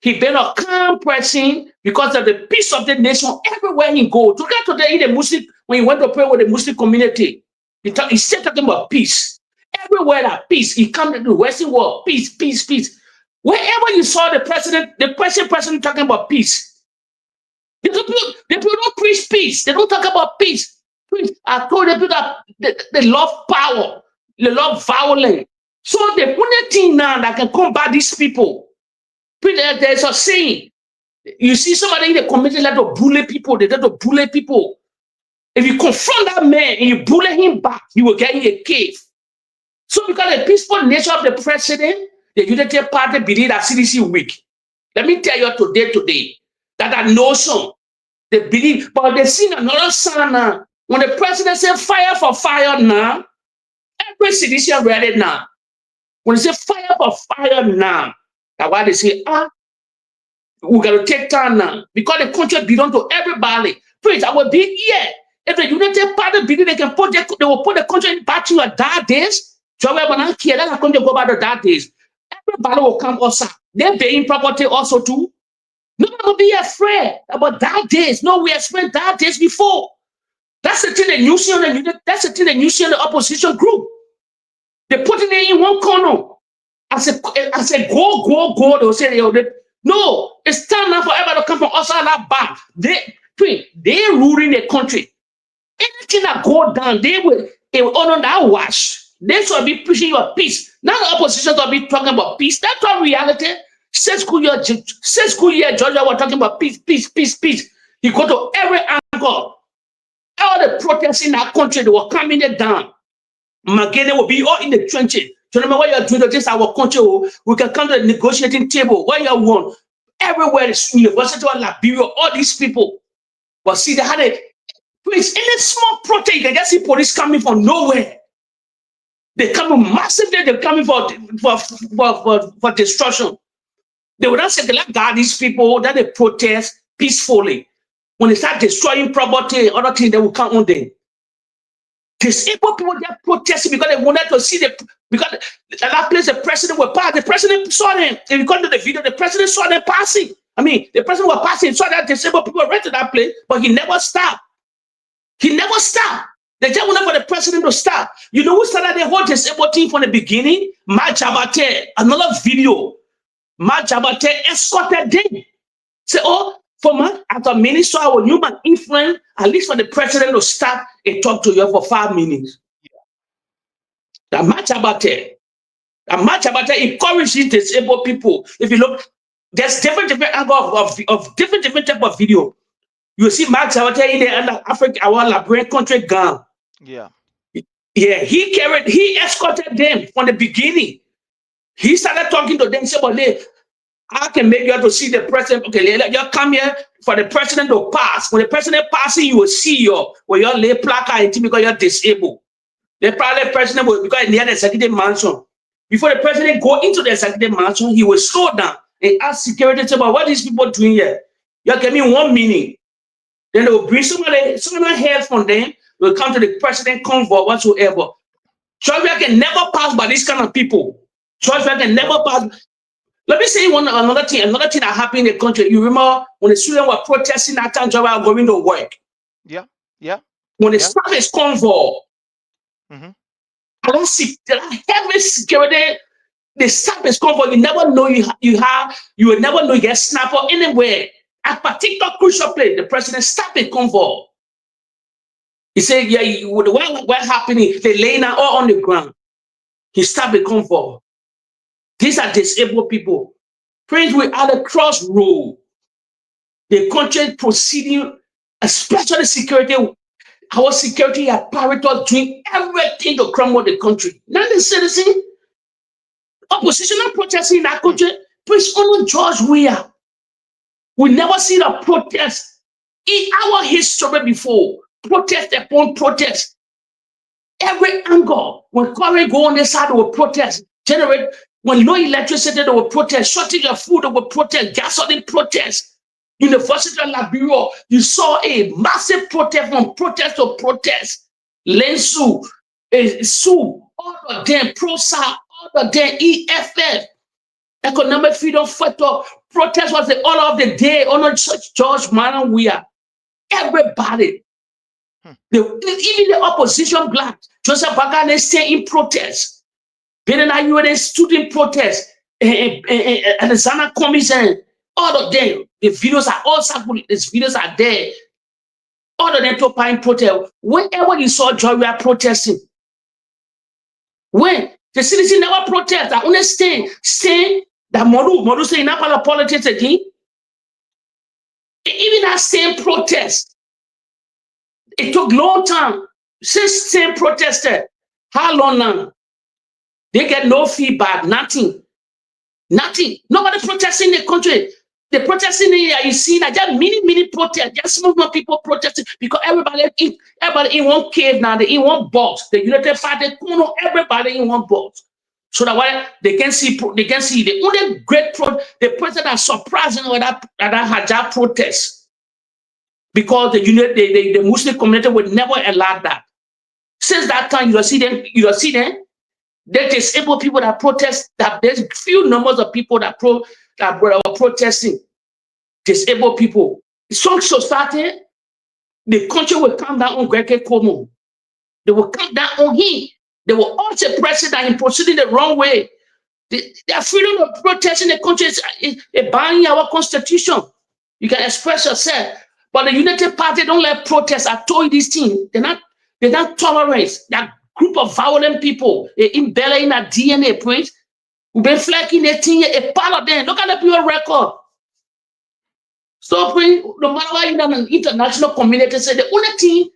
He been a calm person because of the peace of the nation everywhere he go. To get today in the Muslim, when he went to pray with the Muslim community, he said talking about peace. Everywhere that peace, he come to the Western world, peace, peace, peace. Wherever you saw the president talking about peace, the people don't preach peace. They don't talk about peace. I told the people that they love power, they love violence. So the only thing now that can combat these people, there's a saying. You see somebody in the community like to bully people, they like to bully people. If you confront that man and you bully him back, he will get in a cave. So because the peaceful nature of the president, the Unity Party believe that CDC weak. Let me tell you today, that I know some. They believe, but they see another sign now. When the president said fire for fire now, every CDC ready now. When they say fire for fire now, that's why they say, we got to take time now. Because the country belongs to everybody. Please, I will be here. If the United Party believe they will put the country back to your dark days, so we're going to let the country go back to dark days. Everybody will come outside. They're paying property also too. Nobody will be afraid about dark days. No, we experienced dark days before. That's the thing that you see on that's the thing that you see on the opposition group. They put it in one corner. I said, go. They'll say, no, it's time now for everybody to come from outside that back. They're ruling the country. Anything that go down, they will honor that wash. They should be pushing your peace. Now the opposition will be talking about peace. That's not reality. 6 school year Georgia were talking about peace. You go to every angle. All the protests in that country, they were coming down. Magene will be all in the trenches. So no matter what you're doing, just our country, we can come to the negotiating table. What you want? Everywhere, the University of Liberia, all these people. But see, they had a place in a small protest. You can just see police coming from nowhere. They come massively. They're coming for destruction. They would not say, let's guard these people that they protest peacefully. When they start destroying property, other things, they will come on them. Disabled people, they're protesting because they wanted to see because that place the president was passing. The president saw them. If you come to the video, the president saw them passing. I mean, the president was passing, saw that disabled people went to that place, but he never stopped. He never stopped. They just wanted for the president to stop. You know who started the whole disabled thing from the beginning? Matt Jabate. Another video. Matt Jabate escorted them. Say, for man, as a minister, I will use my influence, at least for the president to stop and talk to you for 5 minutes. The Matt Jabate encourages disabled people. If you look, there's different angles of different type of video. You see Matt Jabate in the Africa, our Liberian country, Ghana. Yeah. Yeah, he escorted them from the beginning. He started talking to them, say, but I can make you to see the president. Okay, you come here for the president to pass. When the president passes, you will see where you lay placard because you're disabled. The president will, because near the executive mansion. Before the president go into the executive mansion, he will slow down and ask security to what are these people doing here? You give me 1 minute. Then they will bring somebody help from them. Will come to the president convoy whatsoever. Georgia can never pass by these kind of people. Georgia can never pass. Let me say another thing that happened in the country. You remember when the students were protesting that time Georgia were going to work? Yeah. When they start this convoy, I don't see heavy security. They start this convoy. You never know you will never know you get snapped or anywhere. At particular crucial place, the president stopped the convoy. He said, yeah, what happening? They laying out all on the ground. He stopped the convoy. These are disabled people. Friends, we are the crossroad. The country proceeding, especially security, our security apparatus doing everything to crumble the country. Not the citizen, oppositional protesting in that country. Please honor George Weah. We never seen a protest in our history before. Protest upon protest. Every angle. When current go on the side, they will protest. Generate. When no electricity, they will protest. Shortage of food, they will protest. Gasoline protest. University of Liberia, you saw a massive protest from protest to protest. Lensu, SU, all of them, PROSA, all of them, EFF, Economic Freedom Fighter. Protest was the all of the day. Honor George Manan Weah. Everybody. Even the opposition black, Joseph Bagane stay in protest. Benena UN student protest. Alexander Commission, all of them. The videos are all circulated. These videos are there. All of them to find protest. Whenever you saw Georgia protesting, when the citizens never protest, I understand. Stay that Modu say not part of politics again. Even that same protest, it took long time. Since same protested, how long now? They get no feedback, nothing. Nobody protesting in the country. The protesting here, you see that just mini protest, just small people protesting because everybody in one cave now, they in one box. The United Party, everybody in one box. So that way they can see the only great the president are surprising with that Hajj protest. Because the Muslim community would never allow that. Since that time, you see them, the disabled people that protest, that there's few numbers of people that were protesting. disabled people. Some society, the country will come down on Greg Como. They will come down on him. They will all say president and proceeding the wrong way. Their freedom of protest in the country is buying our constitution. You can express yourself. But the United Party don't let protest. I told you this thing. They're not tolerant. That group of violent people, they embelling in a DNA print. We've been flagging a thing, a part of them. Look at the pure record. So no matter what the international community say, the only thing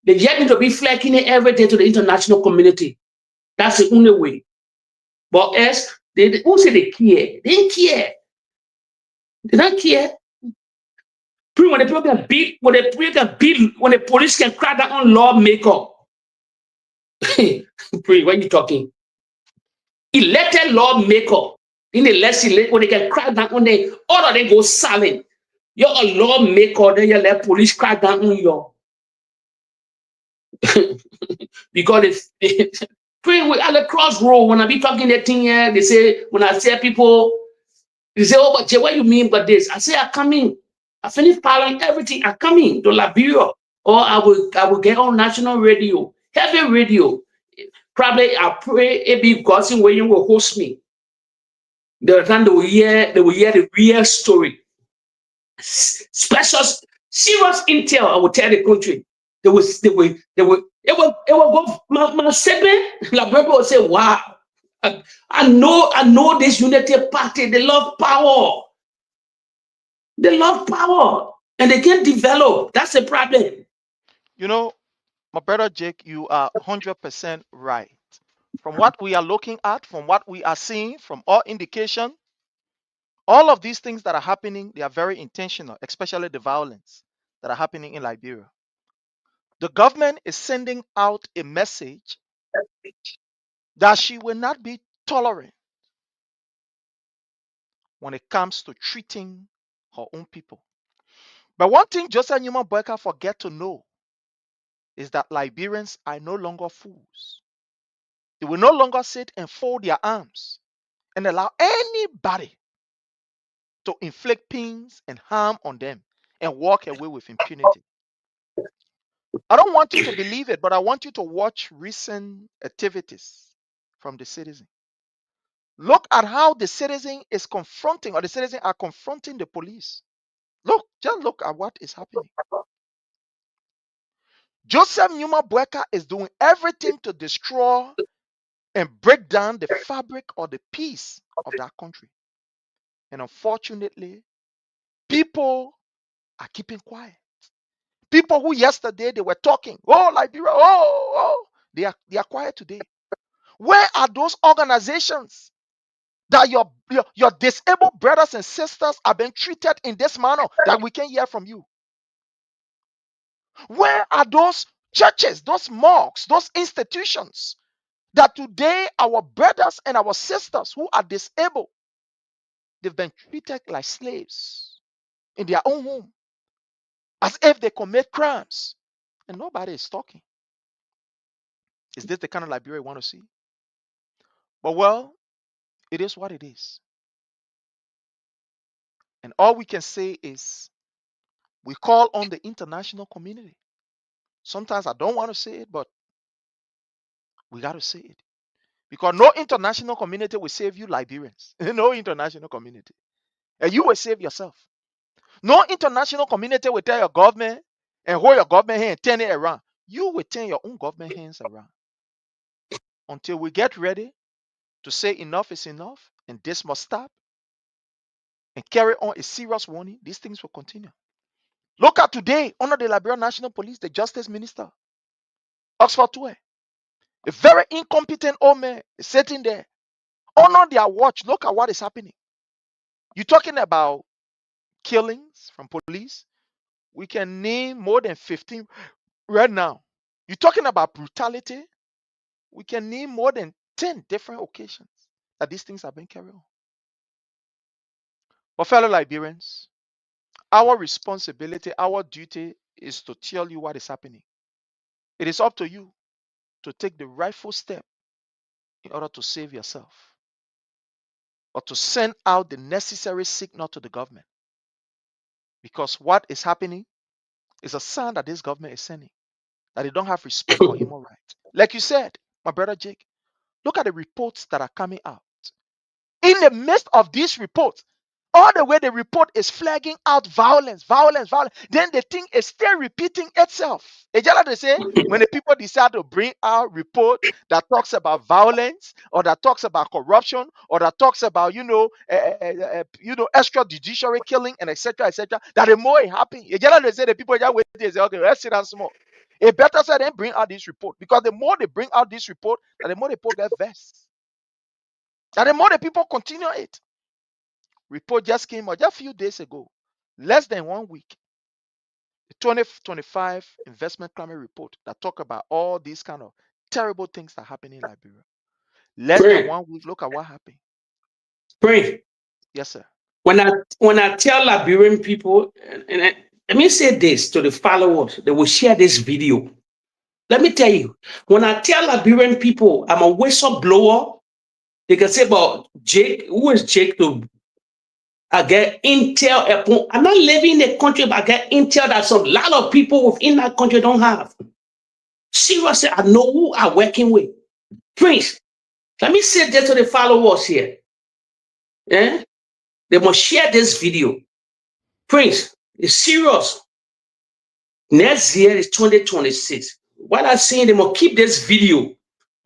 they yet need to be flagging it every day to the international community. That's the only way. But as they who say they care, they didn't care. They don't care. When the people can beat, when the police can crack down on lawmaker. When you talking? Elected lawmaker in the legislature, when they can crack down on them, all of them go silent. You're a lawmaker, then you let police crack down on you. Because it's we at the crossroad. When I be talking that thing here, they say, when I say people, they say, oh, but what you mean by this? I say, I come in. I finish piling everything. I come in to Liberia, or I will get on national radio, heavy radio. Probably I pray AB Godson William will host me. The time they will hear the real story. Special serious intel, I will tell the country. It will go my segment, Liberia will say, wow. I know this Unity Party, they love power. They love power and they can't develop. That's the problem. You know, my brother Jake, you are 100% right. From what we are looking at, from what we are seeing, from all indication, all of these things that are happening, they are very intentional, especially the violence that are happening in Liberia. The government is sending out a message that she will not be tolerant when it comes to treating her own people. But one thing Joseph Newman Boyka forget to know is that Liberians are no longer fools. They will no longer sit and fold their arms and allow anybody to inflict pains and harm on them and walk away with impunity. I don't want you to believe it, but I want you to watch recent activities from the citizen. Look at how the citizen is confronting, or the citizens are confronting the police. Just look at what is happening. Joseph Newman Boyka is doing everything to destroy and break down the fabric or the peace of that country. And unfortunately, people are keeping quiet. People who yesterday they were talking, oh, Liberia, they are quiet today. Where are those organizations that your disabled brothers and sisters are being treated in this manner that we can hear from you? Where are those churches, those mosques, those institutions that today our brothers and our sisters who are disabled, they've been treated like slaves in their own home, as if they commit crimes, and nobody is talking? Is this the kind of Liberia we want to see? But well, it is what it is. And all we can say is we call on the international community. Sometimes I don't want to say it, but we got to say it. Because no international community will save you, Liberians. No international community. And you will save yourself. No international community will tell your government and hold your government hand and turn it around. You will turn your own government hands around. Until we get ready to say enough is enough and this must stop and carry on a serious warning, these things will continue. Look at today, under the Liberian National Police, the Justice Minister, Oxford Tuwe, a very incompetent old man is sitting there. Under their watch, look at what is happening. You're talking about killings from police. We can name more than 15 right now. You're talking about brutality. We can name more than 10 different occasions that these things have been carried on. But fellow Liberians, our responsibility, our duty is to tell you what is happening. It is up to you to take the rightful step in order to save yourself, or to send out the necessary signal to the government Because what is happening is a sign that this government is sending, that they don't have respect for human rights. Like you said, my brother Jake, look at the reports that are coming out. In the midst of these reports, all the way the report is flagging out violence. Then the thing is still repeating itself. It's just like they say, when the people decide to bring out report that talks about violence, or that talks about corruption, or that talks about extrajudicial killing and etc., that the more it happens. It's just like they say, the people just wait and say, okay, let's sit down small. It better say then bring out this report, because the more they bring out this report, the more the people get vexed. And the more the people continue it. Report just came out just a few days ago, less than 1 week. The 2025 investment climate report that talk about all these kind of terrible things that happen in Liberia. Less than 1 week, look at what happened. Pray. Yes, sir. When I tell Liberian people, and let me say this to the followers, they will share this video. Let me tell you, when I tell Liberian people I'm a whistleblower, they can say about Jake, who is Jake to I get intel. I'm not living in a country, but I get intel that some lot of people within that country don't have. Seriously, I know who I'm working with. Prince, let me say this to the followers here. Yeah? They must share this video. Prince, it's serious. Next year is 2026. What I'm saying, they must keep this video.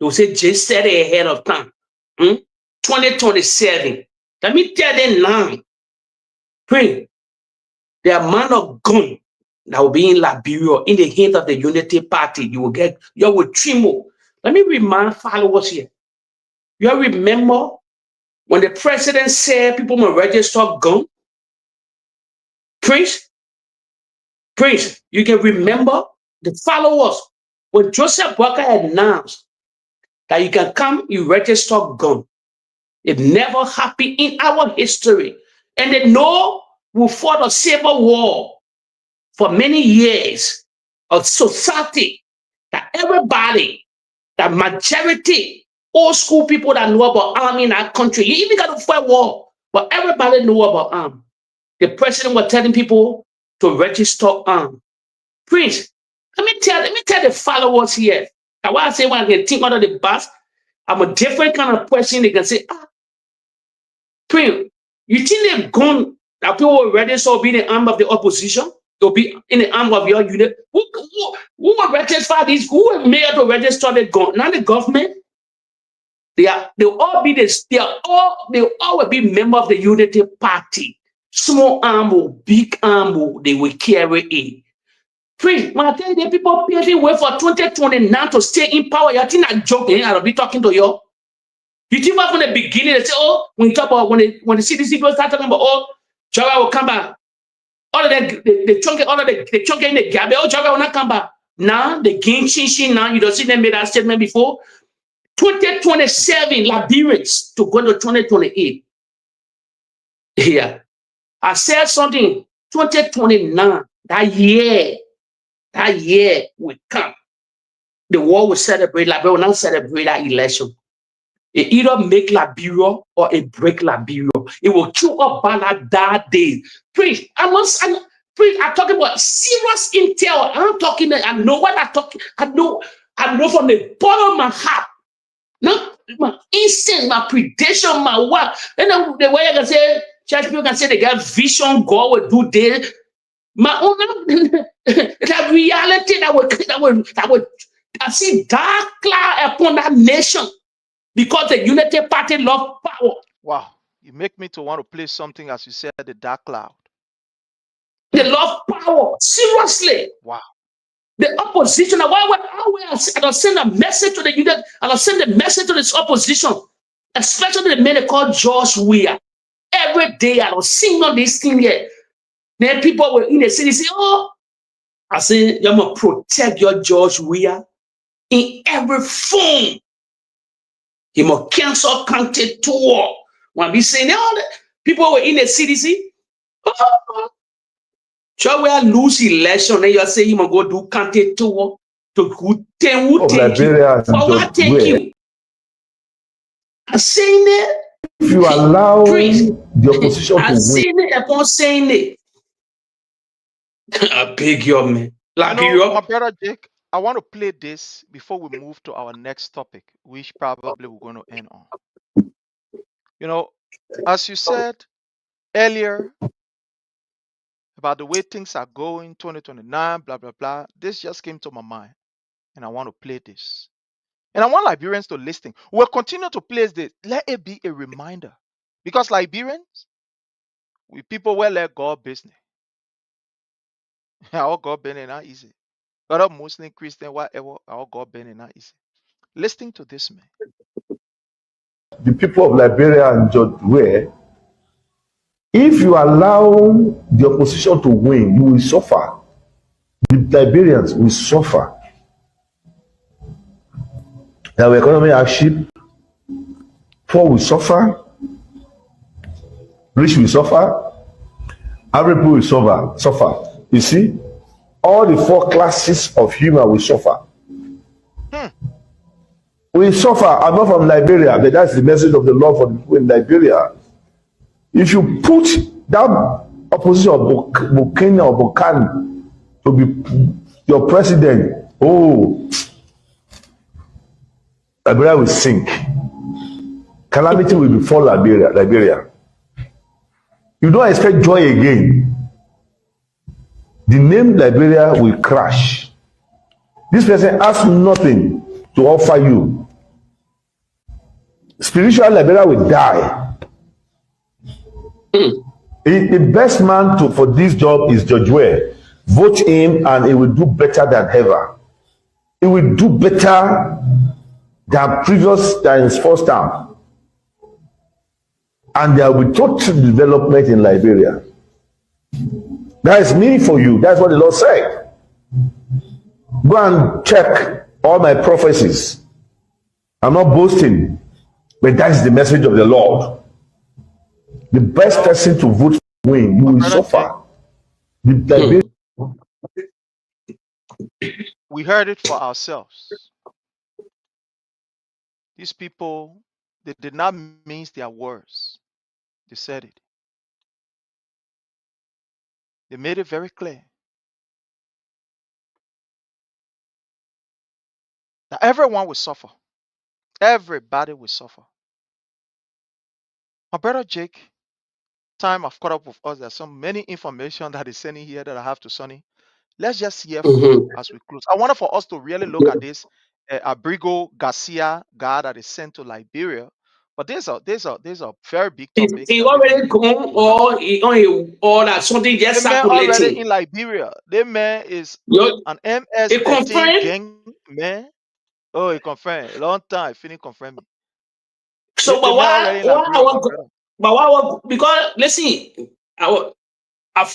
They will say, just set it ahead of time. 2027. Let me tell them now. Pray. The amount of gun that will be in Liberia in the hands of the Unity Party, you will tremble. Let me remind followers here. You all remember when the president said people must register gun? Prince, you can remember the followers when Joseph Walker announced that you can come, you register gun. It never happened in our history. And they know we fought a civil war for many years of society that everybody, that majority, old school people that know about army in our country, you even got to fight war, but everybody know about army. The president was telling people to register arm. Prince, let me tell the followers here. That's why I say when I can think under the bus, I'm a different kind of person. They can say, Prince, you think they've gone that people will register to be in the arm of the opposition, to be in the arm of your unit? Who will register these? Who will make to register the gun? Not the government. They'll all be this. They'll all will be member of the Unity Party. Small arm, big arm, they will carry it. Prince, when I tell you, people paving way for 2029 to stay in power. You think I'm joking? I'll be talking to you. You think from the beginning, they say, oh, when you talk about when the CDC people start talking about, oh, Jaga will come back. All of the chunk in the gap, oh, Jaga will not come back. Now, the game changing now, you don't see them made that statement before. 2027, Liberians to go to 2028. Yeah. I said something, 2029, that year will come. The world will celebrate, Liberia will not celebrate that election. It either make Liberia or it break Liberia. It will kill up Bala that day. Please, I'm talking about serious intel. I'm talking, I know what I'm talking, I know from the bottom of my heart. Not my instinct, my predation, my what. And then the way I can say, church people can say they got vision, God will do this. My own the reality that would I see dark cloud upon that nation. Because the Unity Party love power. Wow. You make me to want to play something, as you said, the dark cloud. They love power. Seriously. Wow. The opposition. I'll send a message to the unit. I'll send a message to this opposition. Especially the men they call George Weah. Every day I'll sing on this thing here. Then people were in the city say, oh, I say, you're going to protect your George Weah in every form. He must cancel county tour. When we saying all the people were in the CDC, George Weah lose election, then you say he must go do county tour to who take you. For what take you? I'm saying it. If you allow the opposition to win, I'm saying it upon saying it. I beg your man. You know, Liberia. my brother Jake, I want to play this before we move to our next topic, which probably we're going to end on. You know, as you said earlier about the way things are going, 2029, blah, blah, blah, this just came to my mind, and I want to play this. And I want Liberians to listen. We'll continue to play this. Let it be a reminder. Because Liberians, we people will let God business. Our God business not easy. Whether Muslim, Christian, whatever, our God business not easy. Listen to this man. The people of Liberia and George Ware, if you allow the opposition to win, you will suffer. The Liberians will suffer. Our economy hardship, poor will suffer, rich will suffer, every people will suffer. You see, all the four classes of human will suffer. We suffer. I'm not from Liberia, but that's the message of the Lord for the people in Liberia. If you put that opposition of Bukini or Bukan to be your president, oh, Liberia will sink. Calamity will befall Liberia. You don't expect joy again. The name Liberia will crash. This person has nothing to offer you. Spiritual Liberia will die. The best man for this job is George Ware. Vote him and he will do better than ever. He will do better than his first term. And there will be total development in Liberia. That is me for you. That's what the Lord said. Go and check all my prophecies. I'm not boasting, but that is the message of the Lord. The best person to vote for win, you will suffer. We heard it for ourselves. These people, they did not mince their words. They said it. They made it very clear that everyone will suffer. Everybody will suffer. My brother Jake, time have caught up with us. There's so many information that is sending here that I have to Sonny. Let's just hear from you as we close. I wanted for us to really look at this Abrigo Garcia guy that is sent to Liberia. But there's a very big topic. He that already gone or that something just the man already circulating. in Liberia. The man is Yo, an it MS-13 confirmed. gang man. Oh, he confirmed. A long time. Finish confirm me. So, The but man already in Liberia, my brother. because listen,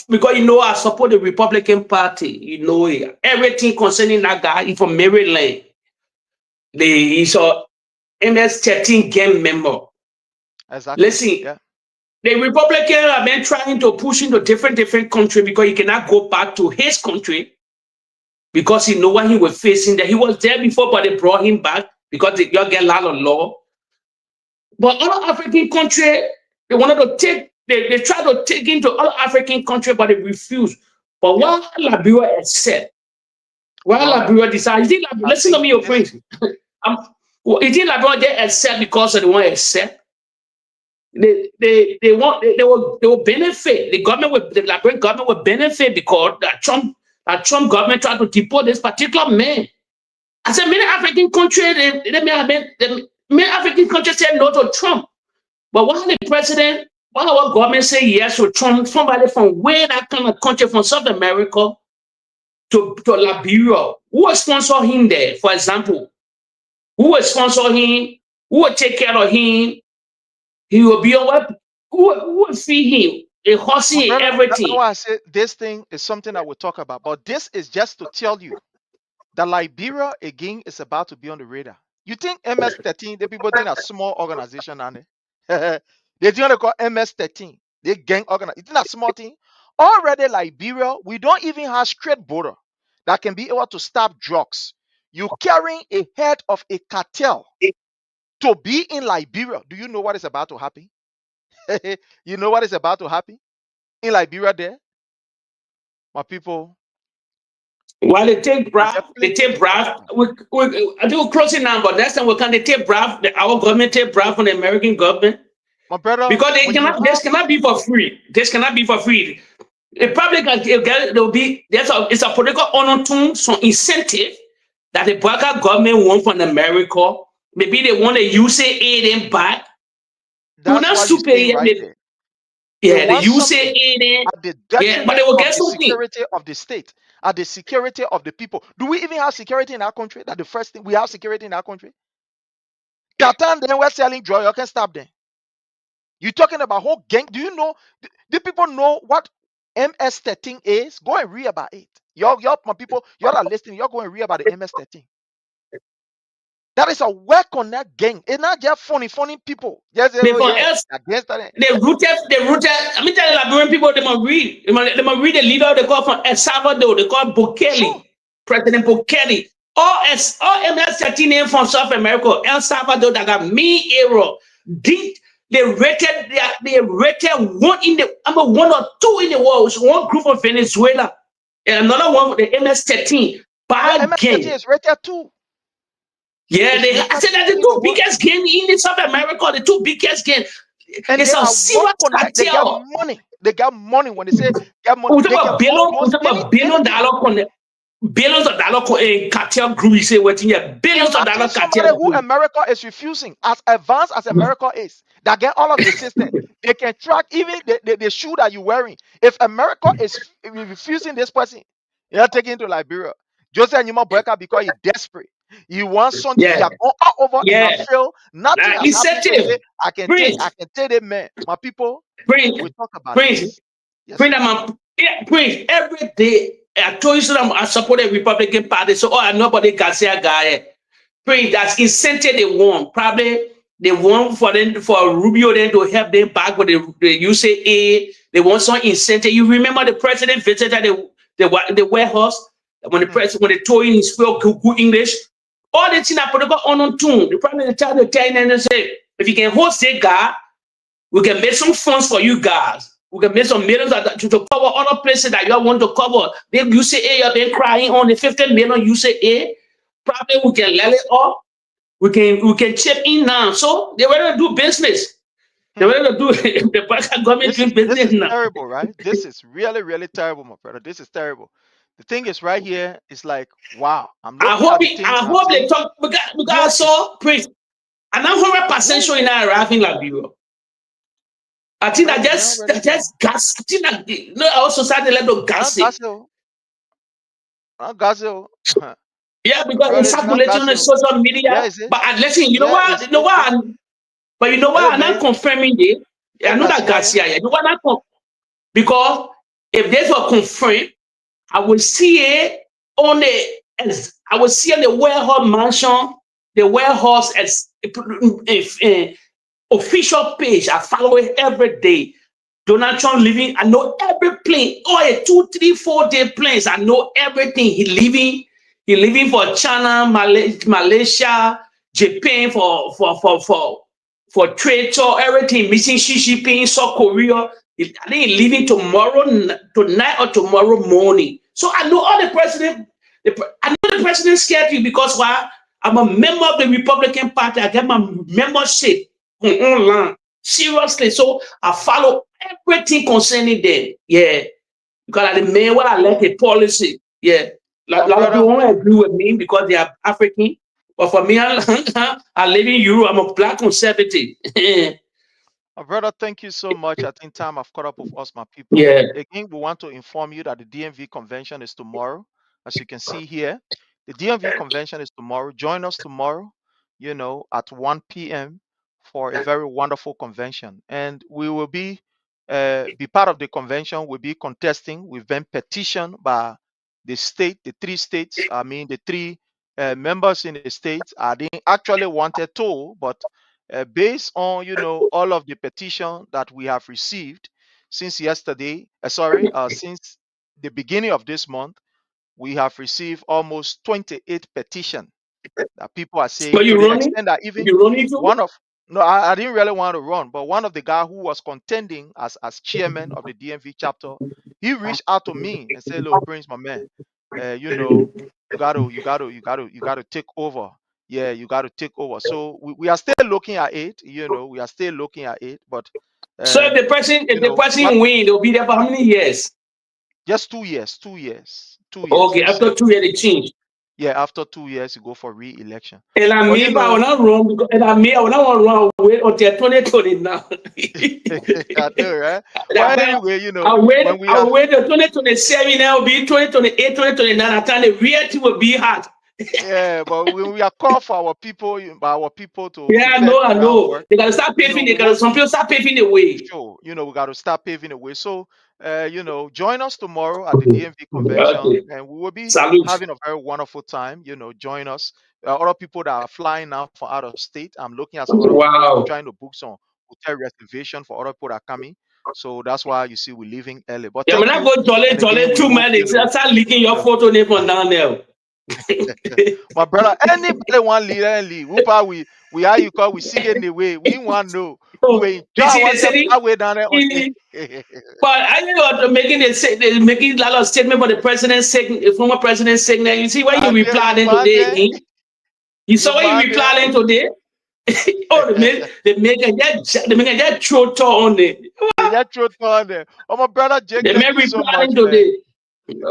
because I support the Republican Party. Everything concerning that guy. He's from Maryland. He's a MS-13 gang member. Exactly. Listen, Yeah. the Republican have been trying to push into different country because he cannot go back to his country because he know what he was facing there. He was there before, but they brought him back because they get a lot of law. But other African country, they wanted to take, they tried to take into other African country, but they refused. But while Liberia accept, Liberia decide, listen to me, your friends. You think Liberia they accept because they want to accept? They will benefit. The Liberian government will benefit because that Trump government tried to deport this particular man. I said many African countries, many African countries said no to Trump. But while our government say yes to Trump, somebody from where that kind of country from South America to Liberia, who will sponsor him there, for example? Who will sponsor him? Who will take care of him? He will be on who will feed him? A horsey, everything. That's why I say this thing is something I will talk about. But this is just to tell you that Liberia again is about to be on the radar. You think MS-13, the people think a small organization, and they think they call MS-13. They gang organization. It's not a small thing. Already Liberia, we don't even have straight border that can be able to stop drugs. You carrying a head of a cartel to be in Liberia. Do you know what is about to happen? You know what is about to happen in Liberia there? My people, While they take we BRAF, definitely need to talk about I do closing now, but next time we can they take BRAF, our government take BRAF from the American government. my brother. Because When you this have cannot be for free. This cannot be for free. The public there'll be it's a political undertone, some incentive that the Baka government want from America. Maybe they want the USAID and back. Do that's not why you super stay right there. They yeah, the want something USAID at the yeah, but detriment they will of get the something. security of the state, at the security of the people. Do we even have security in our country? That the first thing we have security in our country. Katan, then we're selling drugs. You can stop them. You're talking about whole gang. Do you know? Do people know what MS-13 is? Go and read about it. Y'all, my people, y'all are listening. Y'all go and read about the MS-13. That is a well-connected gang. It's not just funny people. Yes, Before else, against that. they rooted. I mean, tell you, Liberian people, they must read. They must read the leader they call from El Salvador. They call Bukele, Sure. President Bukele. All MS-13 name from South America, El Salvador, that got me era. They rated one in the one or two in the world. So one group of Venezuela, and another one with the MS-13. Bad MS-13 game. is rated too. Yeah, It's I said that the rated two biggest game in South America, the two biggest game. and It's they a are serious they got cartel. money. They got money. When they say got money, We they talk can about billion, almost anything. billions of dollars in cartel group. You say what? Yeah, billions of Imagine dollars somebody cartel who group. America is refusing, as advanced as America is, that get all of the system. They can track even the shoe that you're wearing. If America is refusing this person, you're taking to Liberia. Joseph Numa Boyka, because he's desperate. He wants something. He Yeah, have gone all over and have yeah. failed. Nothing has happened. So he say, Incentive. I can Prince, take it, man. My people, Prince, we talk about Prince, this. Yes, Prince, sir. Prince. Every day, I told you so I support the Republican Party. So, I nobody can say a guy. Prince, that's incentive they want. Probably they want for Rubio then to help them back with the USAID. They want some incentive. You remember the president visited the warehouse when when they told him he spoke good English. All the things are political on tune. The president tell them and say, if you can host that guy, we can make some funds for you guys. We can make some millions to cover other places that you all want to cover. The USAID, you've been crying on the 15 million USAID. Probably we can let it up. We can chip in now. So they want to do business. They want to do the Baka government doing This business is now. terrible, right? This is really, really terrible, my brother. This is terrible. The thing is right here, it's like, wow. I'm looking at the things. I I'm hope they saying, talk because I yes, saw Prince. And I'm 100% sure in that arriving like you. I think that just gas. I think that our society level gas. not Gazel. Yeah, because Brother, it's it's not circulating on the Gazel. social media. Yeah, is it? But listen, you know Yeah, what? But you know what? Hey, I'm man. not confirming it. I know that Garcia. You know what? Because if this were confirmed, I will see it on the warehouse mansion, the warehouse as official page. I follow it every day. Donald Trump living. I know every plane. Oh, a 2, 3, 4 day planes. I know everything. He living for China, Malaysia, Japan for trade tour, everything. Missing Xi Jinping, South Korea. I think he's leaving tonight or tomorrow morning. So I know all the president. I know the president scared you because why? I'm a member of the Republican Party. I get my membership online. Seriously. So I follow everything concerning them. Yeah. Because the man what I like the policy. Yeah. Like people won't agree with me because they are African. But for me, I live in Europe. I'm a black conservative. My brother, thank you so much. I think time I've caught up with us, my people. Yeah. Again, we want to inform you that the DMV convention is tomorrow. As you can see here, the DMV convention is tomorrow. Join us tomorrow, at 1 p.m. for a very wonderful convention. And we will be part of the convention. We'll be contesting. We've been petitioned by the state, the 3 states. I mean, the 3 members in the states. I didn't actually wanted to, but based on all of the petition that we have received since yesterday, since the beginning of this month, we have received almost 28 petition that people are saying, But to you the running? extent that even You running too? one of no, I didn't really want to run, but one of the guy who was contending as chairman of the DMV chapter, he reached out to me and said, "Look, Prince, my man, you know, you gotta take over. Yeah, you gotta take over." So we are still looking at it. You know, we are still looking at it, but So if the person win, they'll be there for how many years? just 2 years, 2 years, 2 years. Okay, after 2 years they change. Yeah, after 2 years you go for re-election. And I may, I will not run because, and I will not want to run away until 2020 now. I know, right? Well, anyway, you know, I'll wait till 2027, now will be 2028, 2029. I tell the reality will be hard. Yeah, but when we are called for our people to yeah, I know. They gotta start paving. Some people start paving the way. Sure, you know, we gotta start paving the way. So, you know, join us tomorrow at the DMV convention, and we will be having a very wonderful time. You know, join us. Other people that are flying now from out of state. I'm looking at some other people trying to book some hotel reservation for other people that are coming. So that's why you see we're leaving early. But yeah, when I go Jolly 2 minutes, I start leaking your photo name from down there. My brother, anybody want leader and lead. We are you call we see it in the way. We want to know. We way down there. But I know making a lot of statement for the president's sake, former president's sake. Now you see why you replying today. You saw what you replying today. Oh, they make that throat on it. That throat on there. Oh, my brother Jake. They make replying today.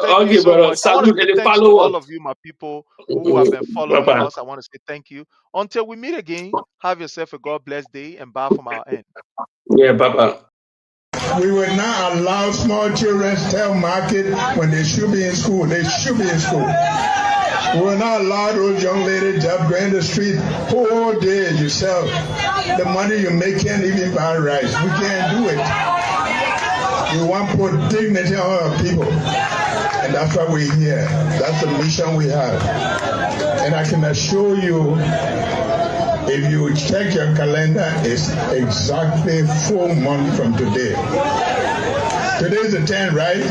Thank you so much. I want to say thanks to all of you, my people who have been following us. I want to say thank you. Until we meet again, have yourself a God bless day and bye from our end. Yeah, bye-bye. We will not allow small children to tell market when they should be in school. They should be in school. We will not allow those young ladies to go in the street all day yourself. The money you make can't even buy rice. We can't do it. We want to put dignity on our people. And that's why we're here. That's the mission we have. And I can assure you, if you check your calendar, it's exactly 4 months from today. Today's the 10th, right?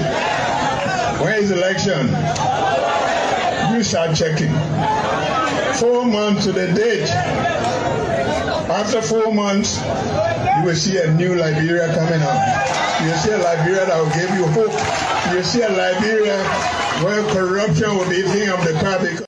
When is the election? You start checking. 4 months to the date. After 4 months, you will see a new Liberia coming up. You see a Liberia that will give you hope. You see a Liberia where corruption will be thing of the past.